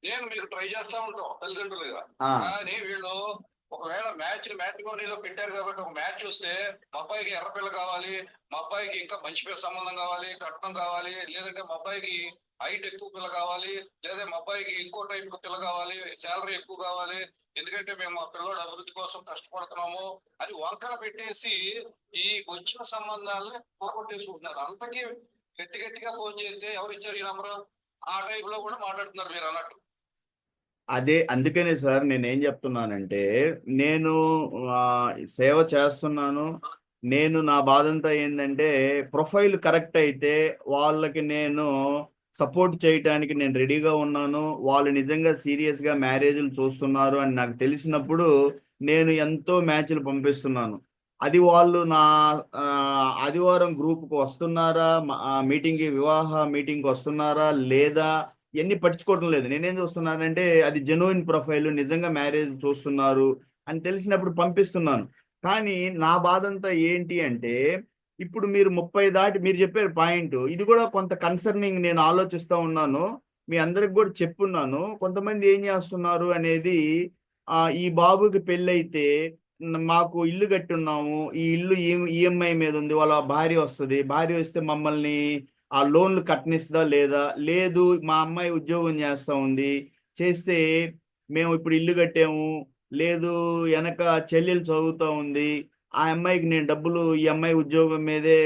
నేను మీరు ట్రై చేస్తా ఉంటాం తల్లిదండ్రులుగా. కానీ వీళ్ళు ఒకవేళ మ్యాట్రిమోనీలో పెట్టారు కాబట్టి ఒక మ్యాచ్ చూస్తే మా అబ్బాయికి ఎర్రపిల్ల కావాలి, మా అబ్బాయికి ఇంకా మంచి పిల్ల సంబంధం కావాలి, కట్నం కావాలి, లేదంటే మా అబ్బాయికి హైట్ ఎక్కువ పిల్ల కావాలి, లేదా మా అబ్బాయికి ఇంకో టైప్ పిల్ల కావాలి, శాలరీ ఎక్కువ కావాలి, ఎందుకంటే మేము మా పిల్లల అభివృద్ధి కోసం కష్టపడుతున్నాము అని వంకర పెట్టేసి ఈ వచ్చిన సంబంధాలని పోగొట్టేసుకుంటున్నారు. అంతకీ గట్టిగా ఫోన్ చేస్తే ఎవరు ఇచ్చారు ఈ నంబరు, ఆ టైప్ లో కూడా మాట్లాడుతున్నారు మీరు అన్నట్టు. అందుకనే సార్ నేనేం చెప్తున్నానంటే నేను సేవ చేస్తున్నాను. నేను నా బాధంతా ఏంటంటే ప్రొఫైల్ కరెక్ట్ అయితే వాళ్ళకి నేను సపోర్ట్ చేయటానికి నేను రెడీగా ఉన్నాను. వాళ్ళు నిజంగా సీరియస్గా మ్యారేజ్లు చూస్తున్నారు అని నాకు తెలిసినప్పుడు నేను ఎంతో మ్యాచ్లు పంపిస్తున్నాను. అది వాళ్ళు నా ఆదివారం గ్రూప్కి వస్తున్నారా, మీటింగ్కి వివాహ మీటింగ్కి వస్తున్నారా లేదా ఇవన్నీ పట్టించుకోవడం లేదు. నేనేం చూస్తున్నానంటే అది జెన్యూన్ ప్రొఫైల్, నిజంగా మ్యారేజ్ చూస్తున్నారు అని తెలిసినప్పుడు పంపిస్తున్నాను. కానీ నా బాధ అంతా ఏంటి అంటే ఇప్పుడు మీరు 30 దాటి మీరు చెప్పారు పాయింట్, ఇది కూడా కొంత కన్సర్నింగ్. నేను ఆలోచిస్తూ ఉన్నాను, మీ అందరికి కూడా చెప్పున్నాను. కొంతమంది ఏం చేస్తున్నారు అనేది ఈ బాబుకి పెళ్ళైతే మాకు ఇల్లు కట్టున్నాము, ఈ ఇల్లు ఈఎంఐ మీద ఉంది, వాళ్ళ భార్య వస్తుంది, భార్య వస్తే మమ్మల్ని ఆ లోన్లు కట్టనిస్తుందా లేదా, లేదు మా అమ్మాయి ఉద్యోగం చేస్తూ ఉంది, చేస్తే మేము ఇప్పుడు ఇల్లు కట్టాము, లేదు వెనక చెల్లెలు చదువుతూ ఉంది, ఆ అమ్మాయికి నేను డబ్బులు ఈ అమ్మాయి ఉద్యోగం మీదే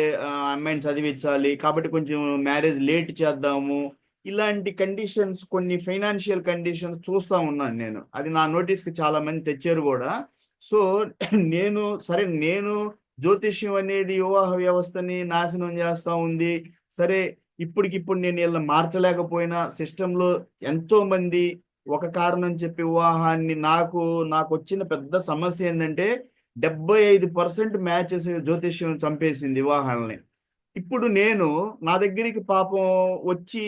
అమ్మాయిని చదివించాలి కాబట్టి కొంచెం మ్యారేజ్ లేట్ చేద్దాము, ఇలాంటి కండిషన్స్, కొన్ని ఫైనాన్షియల్ కండిషన్స్ చూస్తూ ఉన్నాను నేను. అది నా నోటీస్కి చాలా మంది తెచ్చారు కూడా. సో నేను జ్యోతిష్యం అనేది వివాహ వ్యవస్థని నాశనం చేస్తూ ఉంది. సరే ఇప్పటికిప్పుడు నేను ఇలా మార్చలేకపోయినా సిస్టంలో ఎంతో మంది ఒక కారణం చెప్పి వివాహాన్ని నాకు వచ్చిన పెద్ద సమస్య ఏంటంటే 75% మ్యాచెస్ జ్యోతిష్యం చంపేసింది వివాహాలని. ఇప్పుడు నేను నా దగ్గరికి పాపం వచ్చి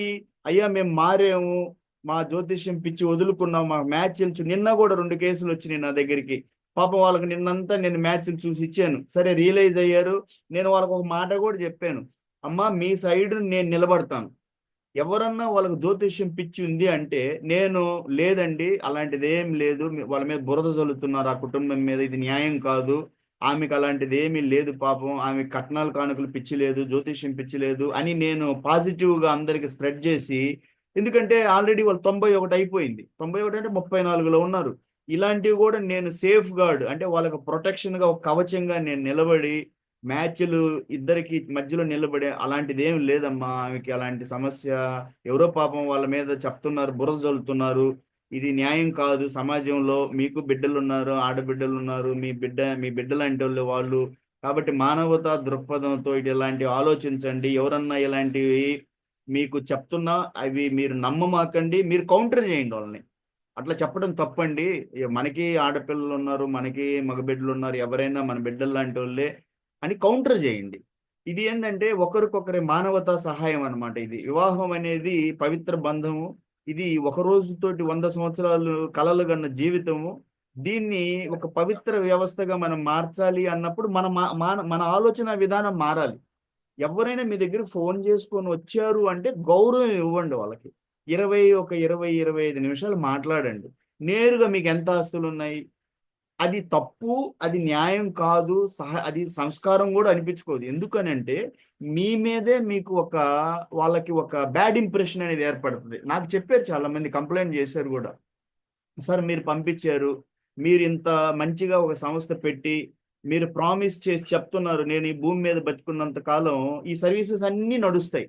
అయ్యా మేము మారాము, మా జ్యోతిష్యం పిచ్చి వదులుకున్నాం, మా మ్యాచ్లు నిన్న కూడా 2 కేసులు వచ్చినాయి నా దగ్గరికి. పాపం వాళ్ళకి నిన్నంతా నేను మ్యాచ్లు చూసి ఇచ్చాను, సరే రియలైజ్ అయ్యారు. నేను వాళ్ళకి ఒక మాట కూడా చెప్పాను, అమ్మా మీ సైడ్ నేను నిలబడతాను. ఎవరన్నా వాళ్ళకి జ్యోతిష్యం పిచ్చి ఉంది అంటే నేను లేదండి అలాంటిది ఏం లేదు, వాళ్ళ మీద బురద చల్లుతున్నారు ఆ కుటుంబం మీద, ఇది న్యాయం కాదు, ఆమెకు అలాంటిది ఏమీ లేదు పాపం, ఆమె కట్నాలు కానుకలు పిచ్చి లేదు, జ్యోతిష్యం పిచ్చి లేదు అని నేను పాజిటివ్గా అందరికి స్ప్రెడ్ చేసి, ఎందుకంటే ఆల్రెడీ వాళ్ళు 91 అయిపోయింది, 91 అంటే 34లో ఉన్నారు. ఇలాంటివి కూడా నేను సేఫ్ గార్డ్ అంటే వాళ్ళకి ప్రొటెక్షన్గా ఒక కవచంగా నేను నిలబడి మ్యాచ్లు ఇద్దరికి మధ్యలో నిలబడే అలాంటిది ఏం లేదమ్మా, ఆమెకి అలాంటి సమస్య, ఎవరో పాపం వాళ్ళ మీద చెప్తున్నారు, బురద జల్లుతున్నారు, ఇది న్యాయం కాదు. సమాజంలో మీకు బిడ్డలు ఉన్నారు, ఆడబిడ్డలు ఉన్నారు, మీ బిడ్డలాంటి వాళ్ళు వాళ్ళు, కాబట్టి మానవతా దృక్పథంతో ఇలాంటివి ఆలోచించండి. ఎవరన్నా ఇలాంటివి మీకు చెప్తున్నా అవి మీరు నమ్మమాకండి, మీరు కౌంటర్ చేయండి వాళ్ళని. అట్లా చెప్పడం తప్పండి. మనకి ఆడపిల్లలు ఉన్నారు, మనకి మగబిడ్డలు ఉన్నారు, ఎవరైనా మన బిడ్డలు లాంటి వాళ్ళే అని కౌంటర్ చేయండి. ఇది ఏంటంటే ఒకరికొకరి మానవతా సహాయం అన్నమాట. ఇది వివాహం అనేది పవిత్ర బంధము. ఇది ఒక రోజుతోటి 100 సంవత్సరాలు కలలు కన్న జీవితము. దీన్ని ఒక పవిత్ర వ్యవస్థగా మనం మార్చాలి అన్నప్పుడు మన ఆలోచన విధానం మారాలి. ఎవరైనా మీ దగ్గర ఫోన్ చేసుకొని వచ్చారు అంటే గౌరవం ఇవ్వండి వాళ్ళకి. 25 నిమిషాలు మాట్లాడండి. నేరుగా మీకు ఎంత ఆస్తులు ఉన్నాయి, అది తప్పు, అది న్యాయం కాదు, అది సంస్కారం కూడా అనిపించుకోదు. ఎందుకనంటే మీ మీదే మీకు వాళ్ళకి ఒక బ్యాడ్ ఇంప్రెషన్ అనేది ఏర్పడుతుంది. నాకు చెప్పారు, చాలా మంది కంప్లైంట్ చేశారు కూడా, సార్ మీరు పంపించారు, మీరు ఇంత మంచిగా ఒక సంస్థ పెట్టి మీరు ప్రామిస్ చేసి చెప్తున్నారు, నేను ఈ భూమి మీద బతుకున్నంత కాలం ఈ సర్వీసెస్ అన్నీ నడుస్తాయి.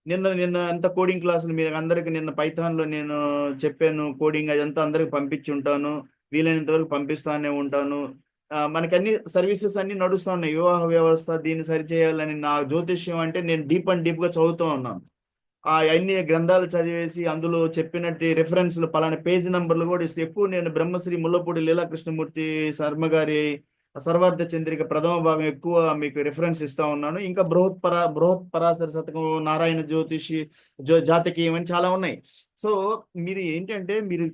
నిన్న అంత కోడింగ్ క్లాసులు మీద అందరికి నిన్న పైథాన్లో నేను చెప్పాను, కోడింగ్ అదంతా అందరికి పంపించి ఉంటాను, వీలైనంత వరకు పంపిస్తానే ఉంటాను. మనకి అన్ని సర్వీసెస్ అన్ని నడుస్తూ ఉన్నాయి. వివాహ వ్యవస్థ దీన్ని సరిచేయాలని నా జ్యోతిష్యం అంటే నేను డీప్గా చదువుతూ ఉన్నాను. అన్ని గ్రంథాలు చదివేసి అందులో చెప్పినట్టు రెఫరెన్స్లు పలానా పేజీ నంబర్లు కూడా ఇస్తే, ఎక్కువ నేను బ్రహ్మశ్రీ ముల్లపూడి లీలాకృష్ణమూర్తి శర్మ గారి సర్వార్థ చంద్రిక ప్రథమ భాగం ఎక్కువ మీకు రిఫరెన్స్ ఇస్తా ఉన్నాను. ఇంకా బృహత్ పరాశర శతకం, నారాయణ జ్యోతిషి జాతకీయం అని చాలా ఉన్నాయి. సో మీరు ఏంటంటే మీరు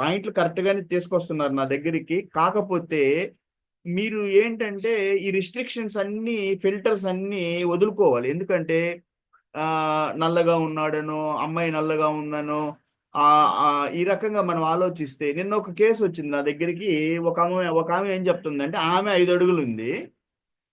పాయింట్లు కరెక్ట్ గానే తీసుకొస్తున్నారు నా దగ్గరికి. కాకపోతే మీరు ఏంటంటే ఈ రిస్ట్రిక్షన్స్ అన్ని, ఫిల్టర్స్ అన్ని వదులుకోవాలి. ఎందుకంటే నల్లగా ఉన్నాడనో, అమ్మాయి నల్లగా ఉందనో, ఈ రకంగా మనం ఆలోచిస్తే, నిన్న ఒక కేసు వచ్చింది నా దగ్గరికి. ఒక ఆమె ఏం చెప్తుందంటే, ఆమె 5 అడుగులు ఉంది,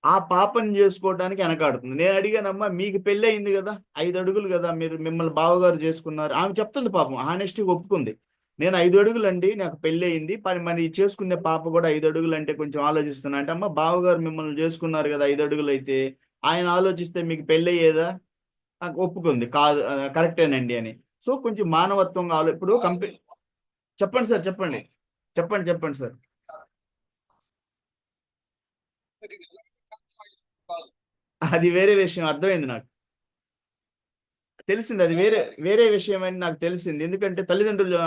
ఆ పాపని చేసుకోవడానికి వెనకాడుతుంది. నేను అడిగానమ్మా మీకు పెళ్ళి అయింది కదా, 5 అడుగులు కదా, మిమ్మల్ని బావగారు చేసుకున్నారు. ఆమె చెప్తుంది, పాపం హానెస్ట్గా ఒప్పుకుంది, నేను 5 అడుగులు అండి, నాకు పెళ్ళి అయింది, మరి చేసుకునే పాప కూడా 5 అడుగులు అంటే కొంచెం ఆలోచిస్తున్నా అంటే, అమ్మ బావగారు మిమ్మల్ని చేసుకున్నారు కదా 5 అడుగులు అయితే, ఆయన ఆలోచిస్తే మీకు పెళ్ళి అయ్యేదా? ఒప్పుకుంది, కాదు కరెక్టేనండి అని. సో కొంచెం మానవత్వంగా ఇప్పుడు చెప్పండి సార్, చెప్పండి సార్. అది వేరే విషయం, అర్థమైంది నాకు, తెలిసింది, అది వేరే విషయం అని నాకు తెలిసింది. ఎందుకంటే తల్లిదండ్రులు,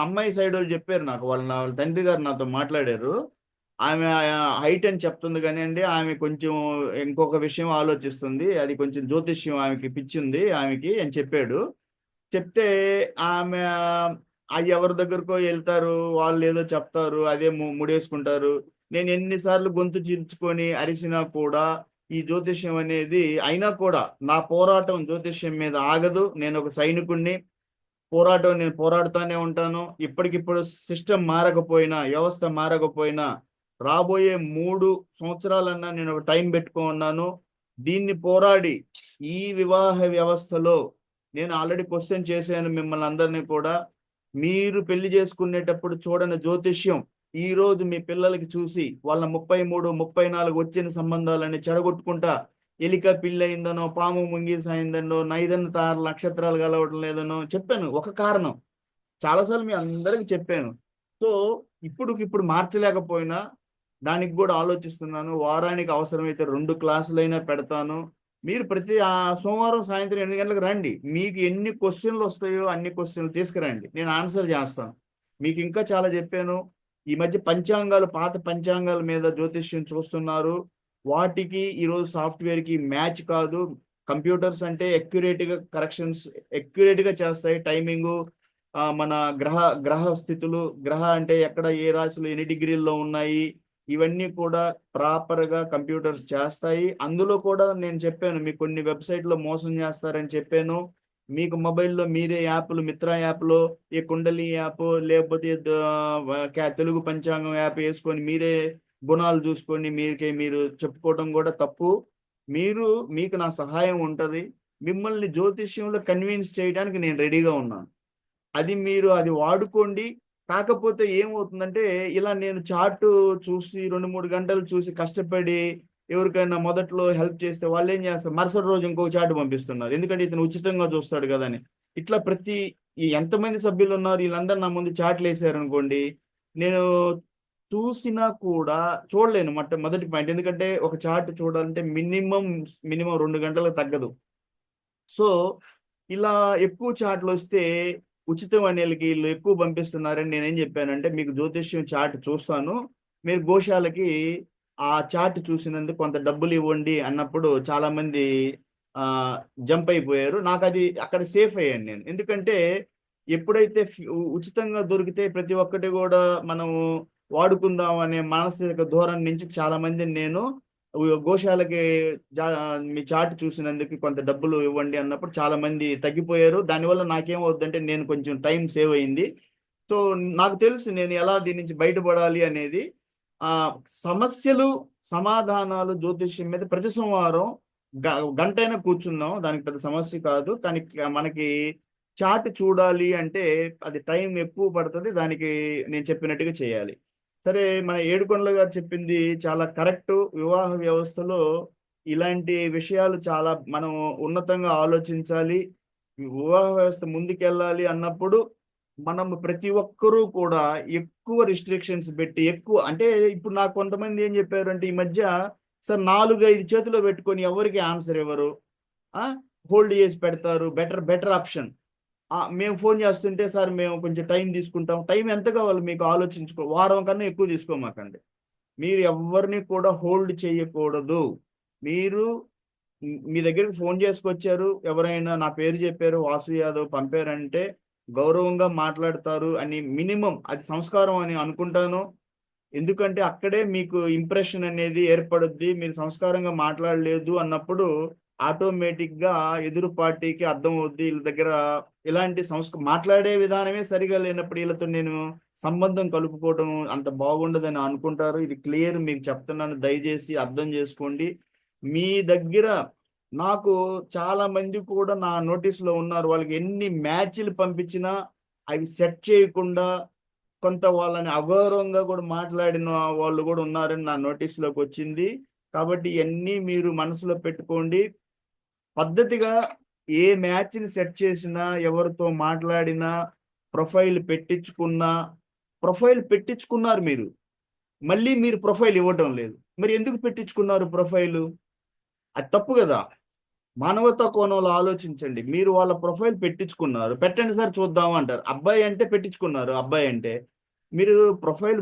అమ్మాయి సైడ్ వాళ్ళు చెప్పారు నాకు, వాళ్ళ తండ్రి గారు నాతో మాట్లాడారు. ఆమె హైట్ అని చెప్తుంది కానీ అండి, ఆమె కొంచెం ఇంకొక విషయం ఆలోచిస్తుంది, అది కొంచెం జ్యోతిష్యం ఆమెకి పిచ్చింది ఆమెకి అని చెప్పాడు. చెప్తే ఆమె అది ఎవరి దగ్గరకో వెళ్తారు, వాళ్ళు ఏదో చెప్తారు, అదే ముడేసుకుంటారు. నేను ఎన్నిసార్లు గొంతు చీల్చుకొని అరిసినా కూడా ఈ జ్యోతిష్యం అనేది, అయినా కూడా నా పోరాటం జ్యోతిష్యం మీద ఆగదు. నేను ఒక సైనికుడిని, నేను పోరాడుతూనే ఉంటాను. ఇప్పటికిప్పుడు సిస్టమ్ మారకపోయినా, వ్యవస్థ మారకపోయినా రాబోయే 3 సంవత్సరాలన్నా నేను ఒక టైం పెట్టుకున్నాను. దీన్ని పోరాడి ఈ వివాహ వ్యవస్థలో నేను ఆల్రెడీ క్వశ్చన్ చేశాను మిమ్మల్ని అందరినీ కూడా, మీరు పెళ్లి చేసుకునేటప్పుడు చూడని జ్యోతిష్యం ఈ రోజు మీ పిల్లలకి చూసి వాళ్ళ 33, 34 వచ్చిన సంబంధాలని చెడగొట్టుకుంటా, ఎలిక పిల్లయిందనో, పాము ముంగీసైందనో, నైదన్న తార నక్షత్రాలు కలవడం లేదనో చెప్పాను. ఒక కారణం చాలాసార్లు మీ అందరికి చెప్పాను. సో ఇప్పుడు మార్చలేకపోయినా దానికి కూడా ఆలోచిస్తున్నాను. వారానికి అవసరమైతే 2 క్లాసులైనా పెడతాను. మీరు ప్రతి సోమవారం సాయంత్రం 8 గంటలకు రండి. మీకు ఎన్ని క్వశ్చన్లు వస్తాయో అన్ని క్వశ్చన్లు తీసుకురండి, నేను ఆన్సర్ చేస్తాను. మీకు ఇంకా చాలా చెప్పాను. ఈ మధ్య పంచాంగాలు, పాత పంచాంగాల మీద జ్యోతిష్యం చూస్తున్నారు. వాటికి ఈరోజు సాఫ్ట్వేర్కి మ్యాచ్ కాదు. కంప్యూటర్స్ అంటే అక్యురేట్గా కరెక్షన్స్ అక్యురేట్గా చేస్తాయి. టైమింగు, మన గ్రహ స్థితులు, గ్రహ అంటే ఎక్కడ ఏ రాశిలో ఎన్ని డిగ్రీల్లో ఉన్నాయి, ఇవన్నీ కూడా ప్రాపర్గా కంప్యూటర్స్ చేస్తాయి. అందులో కూడా నేను చెప్పాను మీకు కొన్ని వెబ్సైట్లో మోసం చేస్తారని చెప్పాను. మీకు మొబైల్లో మీరే యాప్లు మిత్రా యాప్లో ఈ కుండలి యాప్ లేకపోతే తెలుగు పంచాంగం యాప్ వేసుకొని మీరే గుణాలు చూసుకొని మీరు చెప్పుకోవడం కూడా తప్పు. మీకు నా సహాయం ఉంటుంది. మిమ్మల్ని జ్యోతిష్యంలో కన్విన్స్ చేయడానికి నేను రెడీగా ఉన్నాను. అది వాడుకోండి. కాకపోతే ఏమవుతుందంటే ఇలా నేను చార్ట్ చూసి 2-3 గంటలు చూసి కష్టపడి ఎవరికైనా మొదట్లో హెల్ప్ చేస్తే వాళ్ళు ఏం చేస్తారు, మరుసటి రోజు ఇంకొక చార్ట్ పంపిస్తున్నారు. ఎందుకంటే ఇతను ఉచితంగా చూస్తాడు కదా అని. ఇట్లా ఎంతమంది సభ్యులు ఉన్నారు వీళ్ళందరూ నా ముందు చార్ట్లు వేసారు అనుకోండి, నేను చూసినా కూడా చూడలేను. మొదటి పాయింట్, ఎందుకంటే ఒక చార్ట్ చూడాలంటే మినిమం 2 గంటలకు తగ్గదు. సో ఇలా ఎక్కువ చార్ట్లు వస్తే ఉచితం అనేళ్ళకి వీళ్ళు ఎక్కువ పంపిస్తున్నారని నేనేం చెప్పానంటే, మీకు జ్యోతిష్యం చార్ట్ చూస్తాను, మీరు గోశాలకి ఆ చార్ట్ చూసినందుకు కొంత డబ్బులు ఇవ్వండి అన్నప్పుడు చాలా మంది జంప్ అయిపోయారు. నాకు అది అక్కడ సేఫ్ అయ్యాను నేను. ఎందుకంటే ఎప్పుడైతే ఉచితంగా దొరికితే ప్రతి ఒక్కటి కూడా మనము వాడుకుందాం అనే మానసిక ధోరణి నుంచి చాలా మందిని నేను గోశాలకి మీ చార్ట్ చూసినందుకు కొంత డబ్బులు ఇవ్వండి అన్నప్పుడు చాలా మంది తగ్గిపోయారు. దానివల్ల నాకేమవుతుందంటే నేను కొంచెం టైం సేవ్ అయింది. సో నాకు తెలుసు నేను ఎలా దీని నుంచి బయటపడాలి అనేది. సమస్యలు సమాధానాలు జ్యోతిష్యం మీద ప్రతి సోమవారం గంటైనా కూర్చుందాం, దానికి పెద్ద సమస్య కాదు. కానీ మనకి చార్ట్ చూడాలి అంటే అది టైం ఎక్కువ పడుతుంది. దానికి నేను చెప్పినట్టుగా చేయాలి. సరే, మన ఏడుకొండల గారు చెప్పింది చాలా కరెక్ట్. వివాహ వ్యవస్థలో ఇలాంటి విషయాలు చాలా మనం ఉన్నతంగా ఆలోచించాలి. వివాహ వ్యవస్థ ముందుకెళ్ళాలి అన్నప్పుడు మనం ప్రతి ఒక్కరూ కూడా ఎక్కువ రిస్ట్రిక్షన్స్ పెట్టి అంటే ఇప్పుడు నాకు కొంతమంది ఏం చెప్పారు అంటే, ఈ మధ్య సార్ 4-5 చేతిలో పెట్టుకొని ఎవరికి ఆన్సర్ ఇవ్వరు, హోల్డ్ చేసి పెడతారు. Better option. మేము ఫోన్ చేస్తుంటే సార్ మేము కొంచెం టైం తీసుకుంటాం. టైం ఎంత కావాలి మీకు ఆలోచించుకో, వారం కన్నా ఎక్కువ తీసుకోమాకండి. మీరు ఎవరిని కూడా హోల్డ్ చేయకూడదు. మీరు మీ దగ్గరికి ఫోన్ చేసుకొచ్చారు, ఎవరైనా నా పేరు చెప్పారు వాసు యాదవ్ పంపారంటే గౌరవంగా మాట్లాడతారు అని మినిమం అది సంస్కారం అని అనుకుంటాను. ఎందుకంటే అక్కడే మీకు ఇంప్రెషన్ అనేది ఏర్పడుద్ది. మీరు సంస్కారంగా మాట్లాడలేదు అన్నప్పుడు ఆటోమేటిక్ గా ఎదురు పార్టీకి అర్థం అవుద్ది, వీళ్ళ దగ్గర ఇలాంటి మాట్లాడే విధానమే సరిగా లేనప్పుడు వీళ్ళతో నేను సంబంధం కలుపుకోవడం అంత బాగుండదని అనుకుంటారు. ఇది క్లియర్ మీకు చెప్తున్నాను, దయచేసి అర్థం చేసుకోండి. మీ దగ్గర నాకు చాలా మంది కూడా నా నోటీసులో ఉన్నారు, వాళ్ళకి ఎన్ని మ్యాచ్లు పంపించినా అవి సెట్ చేయకుండా కొంత వాళ్ళని అగౌరవంగా కూడా మాట్లాడిన వాళ్ళు కూడా ఉన్నారని నా నోటీసులోకి వచ్చింది. కాబట్టి ఇవన్నీ మీరు మనసులో పెట్టుకోండి. పద్ధతిగా ఏ మ్యాచ్ని సెట్ చేసినా, ఎవరితో మాట్లాడినా, ప్రొఫైల్ పెట్టించుకున్నారు మీరు, మళ్ళీ మీరు ప్రొఫైల్ ఇవ్వటం లేదు. మరి ఎందుకు పెట్టించుకున్నారు ప్రొఫైలు? అది తప్పు కదా. మానవతా కోణంలో ఆలోచించండి. మీరు వాళ్ళ ప్రొఫైల్ పెట్టించుకున్నారు, పెట్టండి సార్ చూద్దాం అంటారు. అబ్బాయి అంటే పెట్టించుకున్నారు, అబ్బాయి అంటే మీరు ప్రొఫైల్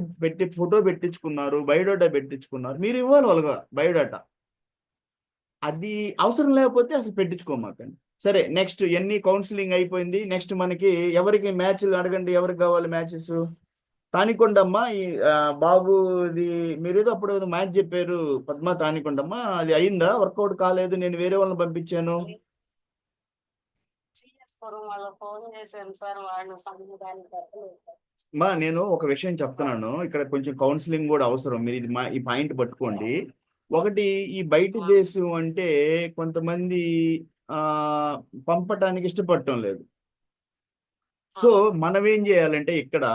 ఫోటో పెట్టించుకున్నారు, బయోడేటా పెట్టించుకున్నారు, మీరు ఇవ్వాలి వాళ్ళగా బయోడేటా. అది అవసరం లేకపోతే అసలు పెట్టించుకోమాకండి. సరే, నెక్స్ట్ ఎన్ని కౌన్సిలింగ్ అయిపోయింది. నెక్స్ట్ మనకి ఎవరికి మ్యాచ్లు అడగండి, ఎవరికి కావాలి మ్యాచెస్? తానికొండమ్మ బాబుది మీరేదో అప్పుడు ఏదో మ్యాచ్ చెప్పారు, పద్మ తానికొండమ్మ, అది అయిందా? వర్కౌట్ కాలేదు, నేను వేరే వాళ్ళని పంపించాను. నేను ఒక విషయం చెప్తున్నాను, ఇక్కడ కొంచెం కౌన్సిలింగ్ కూడా అవసరం. మీరు ఈ పాయింట్ పట్టుకోండి. ఒకటి, ఈ బయట దేశం అంటే కొంతమంది పంపటానికి ఇష్టపడటం లేదు. సో మనం ఏం చేయాలంటే ఇక్కడ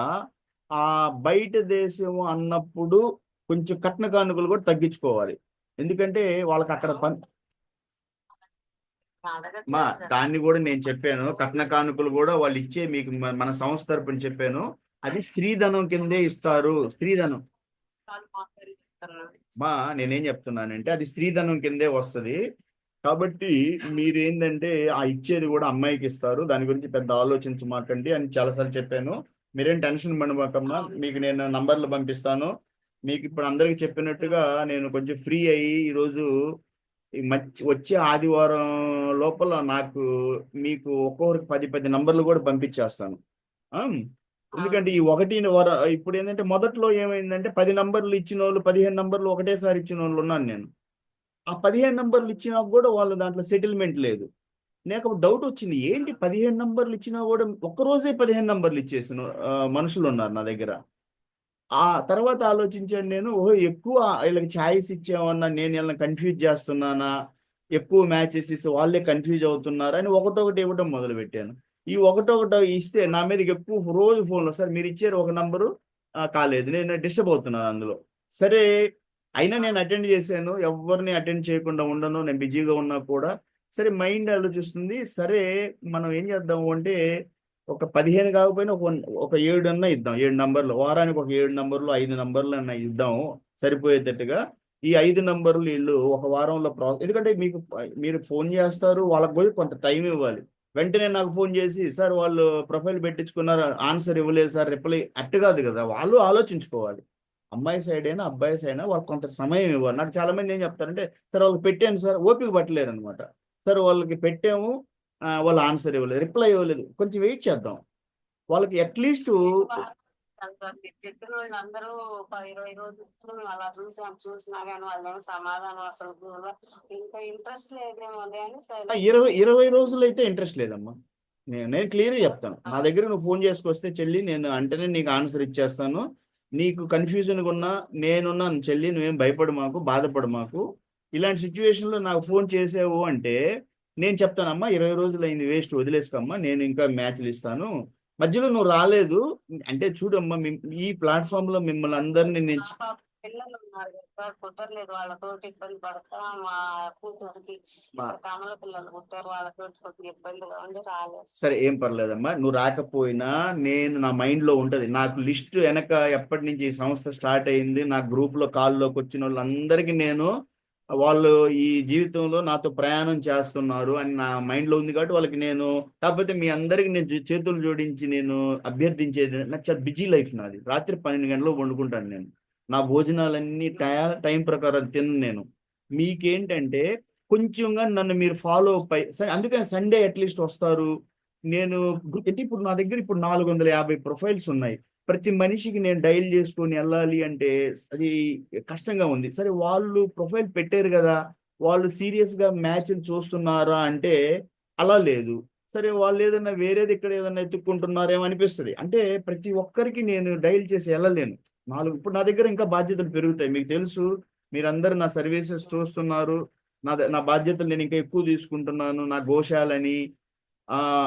బయట దేశం అన్నప్పుడు కొంచెం కట్న కానుకలు కూడా తగ్గించుకోవాలి. ఎందుకంటే వాళ్ళకి అక్కడ దాన్ని కూడా నేను చెప్పాను, కట్న కానుకలు కూడా వాళ్ళు ఇచ్చే మీకు మన సంస్థ తరపున చెప్పాను, అది స్త్రీధనం కిందే ఇస్తారు. స్త్రీధనం నేనేం చెప్తున్నానంటే అది స్త్రీధనం కిందే వస్తుంది. కాబట్టి మీరు ఏంటంటే ఇచ్చేది కూడా అమ్మాయికి ఇస్తారు, దాని గురించి పెద్ద ఆలోచించమాకండి అని చాలాసార్లు చెప్పాను. మీరేం టెన్షన్ పడమాకమ్మా, మీకు నేను నంబర్లు పంపిస్తాను. మీకు ఇప్పుడు అందరికి చెప్పినట్టుగా నేను కొంచెం ఫ్రీ అయ్యి ఈరోజు వచ్చే ఆదివారం లోపల మీకు ఒక్కొక్కరికి 10 నంబర్లు కూడా పంపించేస్తాను. ఎందుకంటే ఈ ఇప్పుడు ఏంటంటే మొదట్లో ఏమైందంటే 10 నంబర్లు ఇచ్చిన వాళ్ళు 15 నంబర్లు ఒకటేసారి ఇచ్చిన వాళ్ళు ఉన్నాను నేను. ఆ 15 నంబర్లు ఇచ్చినా కూడా వాళ్ళు దాంట్లో సెటిల్మెంట్ లేదు. నాకు డౌట్ వచ్చింది, ఏంటి 15 నంబర్లు ఇచ్చినా కూడా ఒక్కరోజే 15 నంబర్లు ఇచ్చేసిన మనుషులు ఉన్నారు నా దగ్గర. ఆ తర్వాత ఆలోచించాను నేను, ఓహో ఎక్కువ వీళ్ళకి ఛాయిస్ ఇచ్చామన్నా, నేను వీళ్ళని కన్ఫ్యూజ్ చేస్తున్నానా, ఎక్కువ మ్యాచెస్ ఇస్తే వాళ్ళే కన్ఫ్యూజ్ అవుతున్నారా అని ఒకటొకటి ఇవ్వడం మొదలు పెట్టాను. ఈ ఒకటొకటి ఇస్తే నా మీదకి ఎక్కువ రోజు ఫోన్లు, సార్ మీరు ఇచ్చారు ఒక నంబరు కాలేదు, నేను డిస్టర్బ్ అవుతున్నాను అందులో. సరే అయినా నేను అటెండ్ చేశాను, ఎవరిని అటెండ్ చేయకుండా ఉండను, నేను బిజీగా ఉన్నా కూడా. సరే మైండ్ ఆలోచిస్తుంది, సరే మనం ఏం చేద్దాము అంటే ఒక 15 కాకపోయినా ఒక 7 అన్నా ఇద్దాం, 7 నంబర్లు, వారానికి ఒక 7 నంబర్లు 5 నంబర్లు అన్నా ఇద్దాం సరిపోయేటట్టుగా. ఈ 5 నంబర్లు వీళ్ళు ఒక వారంలో ఎందుకంటే మీరు ఫోన్ చేస్తారు, వాళ్ళకి పోయి కొంత టైం ఇవ్వాలి. వెంటనే నాకు ఫోన్ చేసి, సార్ వాళ్ళు ప్రొఫైల్ పెట్టించుకున్నారు, ఆన్సర్ ఇవ్వలేదు సార్, రిప్లై, అట్టు కాదు కదా. వాళ్ళు ఆలోచించుకోవాలి, అమ్మాయి సైడ్ అయినా అబ్బాయి సైడ్ అయినా వాళ్ళకి కొంత సమయం ఇవ్వాలి. నాకు చాలా మంది ఏం చెప్తారంటే, సార్ వాళ్ళకి పెట్టాను సార్, ఓపిక పట్టలేరు అనమాట. సార్ వాళ్ళకి పెట్టాము, వాళ్ళు ఆన్సర్ ఇవ్వలేదు, రిప్లై ఇవ్వలేదు, కొంచెం వెయిట్ చేద్దాం వాళ్ళకి అట్లీస్ట్. మీరు చెప్పిన వాళ్ళు అందరూ 20 రోజులు అలా చూసినా కానీ వాళ్ళు సమాధానం అసలు ఇంకా ఇంట్రెస్ట్ లేదేమో అని సరే. 20 రోజులు అయితే ఇంట్రెస్ట్ లేదమ్మా. నేను క్లియర్గా చెప్తాను, నా దగ్గర నువ్వు ఫోన్ చేసుకొస్తే చెల్లి నేను అంటేనే నీకు ఆన్సర్ ఇచ్చేస్తాను. నీకు కన్ఫ్యూజన్గా ఉన్నా నేనున్నాను చెల్లి, నువ్వేం భయపడు మాకు, బాధపడు మాకు. ఇలాంటి సిచ్యువేషన్లో నాకు ఫోన్ చేసావు అంటే నేను చెప్తానమ్మా 20 రోజులు అయింది, వేస్ట్, వదిలేసుకోమ్మా, నేను ఇంకా మ్యాచ్లు ఇస్తాను. మధ్యలో నువ్వు రాలేదు అంటే చూడమ్మా, ఈ ప్లాట్ఫామ్ లో మిమ్మల్ని అందరినీ నేను పిల్లలు ఉన్నారు కదా, కుదరలేదు, వాళ్ళతోటి ఇబ్బంది పడతా, మా కూతురికి కమల పిల్లలు పుట్టారు, వాళ్ళతోటి కొద్దిగా ఇబ్బందిగా ఉండి రాలేదు. సరే ఏం పర్లేదమ్మా, నువ్వు రాకపోయినా నేను నా మైండ్ లో ఉంటది, నాకు లిస్ట్ వెనక ఎప్పటి నుంచి ఈ సంస్థ స్టార్ట్ అయింది, నా గ్రూప్ లో కాల్లోకి వచ్చిన వాళ్ళందరికీ నేను, వాళ్ళు ఈ జీవితంలో నాతో ప్రయాణం చేస్తున్నారు అని నా మైండ్ లో ఉంది కాబట్టి వాళ్ళకి నేను, కాకపోతే మీ అందరికి నేను చేతులు జోడించి నేను అభ్యర్థించేది, నాకు చాలా బిజీ లైఫ్ నాది, రాత్రి 12 గంటలకు వండుకుంటాను నేను, నా భోజనాలన్నీ టైం ప్రకారం తిన్ను నేను. మీకేంటంటే కొంచెంగా నన్ను మీరు ఫాలో అప్ అయ్యి, సరే అందుకని సండే అట్లీస్ట్ వస్తారు. నేను అంటే ఇప్పుడు నా దగ్గర ఇప్పుడు 450 ప్రొఫైల్స్ ఉన్నాయి, ప్రతి మనిషికి నేను డైల్ చేసుకొని వెళ్ళాలి అంటే అది కష్టంగా ఉంది. సరే వాళ్ళు ప్రొఫైల్ పెట్టారు కదా, వాళ్ళు సీరియస్ గా మ్యాచ్లు చూస్తున్నారా అంటే అలా లేదు. సరే వాళ్ళు ఏదైనా వేరేది ఇక్కడ ఏదైనా ఎత్తుక్కుంటున్నారేమో అనిపిస్తుంది. అంటే ప్రతి ఒక్కరికి నేను డైల్ చేసి వెళ్ళలేను. ఇప్పుడు నా దగ్గర ఇంకా బాధ్యతలు పెరుగుతాయి, మీకు తెలుసు, మీరందరూ నా సర్వీసెస్ చూస్తున్నారు, నా బాధ్యతలు నేను ఇంకా ఎక్కువ తీసుకుంటున్నాను, నా గోశాలని.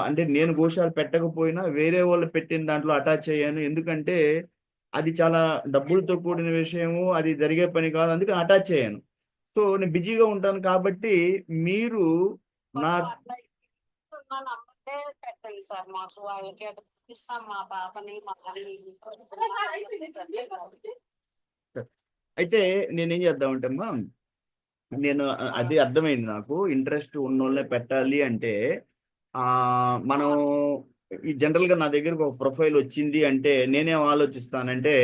అంటే నేను గోశాల పెట్టకపోయినా వేరే వాళ్ళు పెట్టిన దాంట్లో అటాచ్ అయ్యాను, ఎందుకంటే అది చాలా డబ్బులతో కూడిన విషయము, అది జరిగే పని కాదు, అందుకని అటాచ్ అయ్యాను. సో నేను బిజీగా ఉంటాను కాబట్టి మీరు నా పెట్టండి సార్, మాకు వాళ్ళకి ఇస్తాం, మా పాపని మా అయితే నేనేం చేద్దామంటే అమ్మా, నేను అది అర్థమైంది నాకు, ఇంట్రెస్ట్ ఉన్నోళ్ళనే పెట్టాలి అంటే మనం ఈ జనరల్గా నా దగ్గరకు ఒక ప్రొఫైల్ వచ్చింది అంటే నేనేం ఆలోచిస్తానంటే,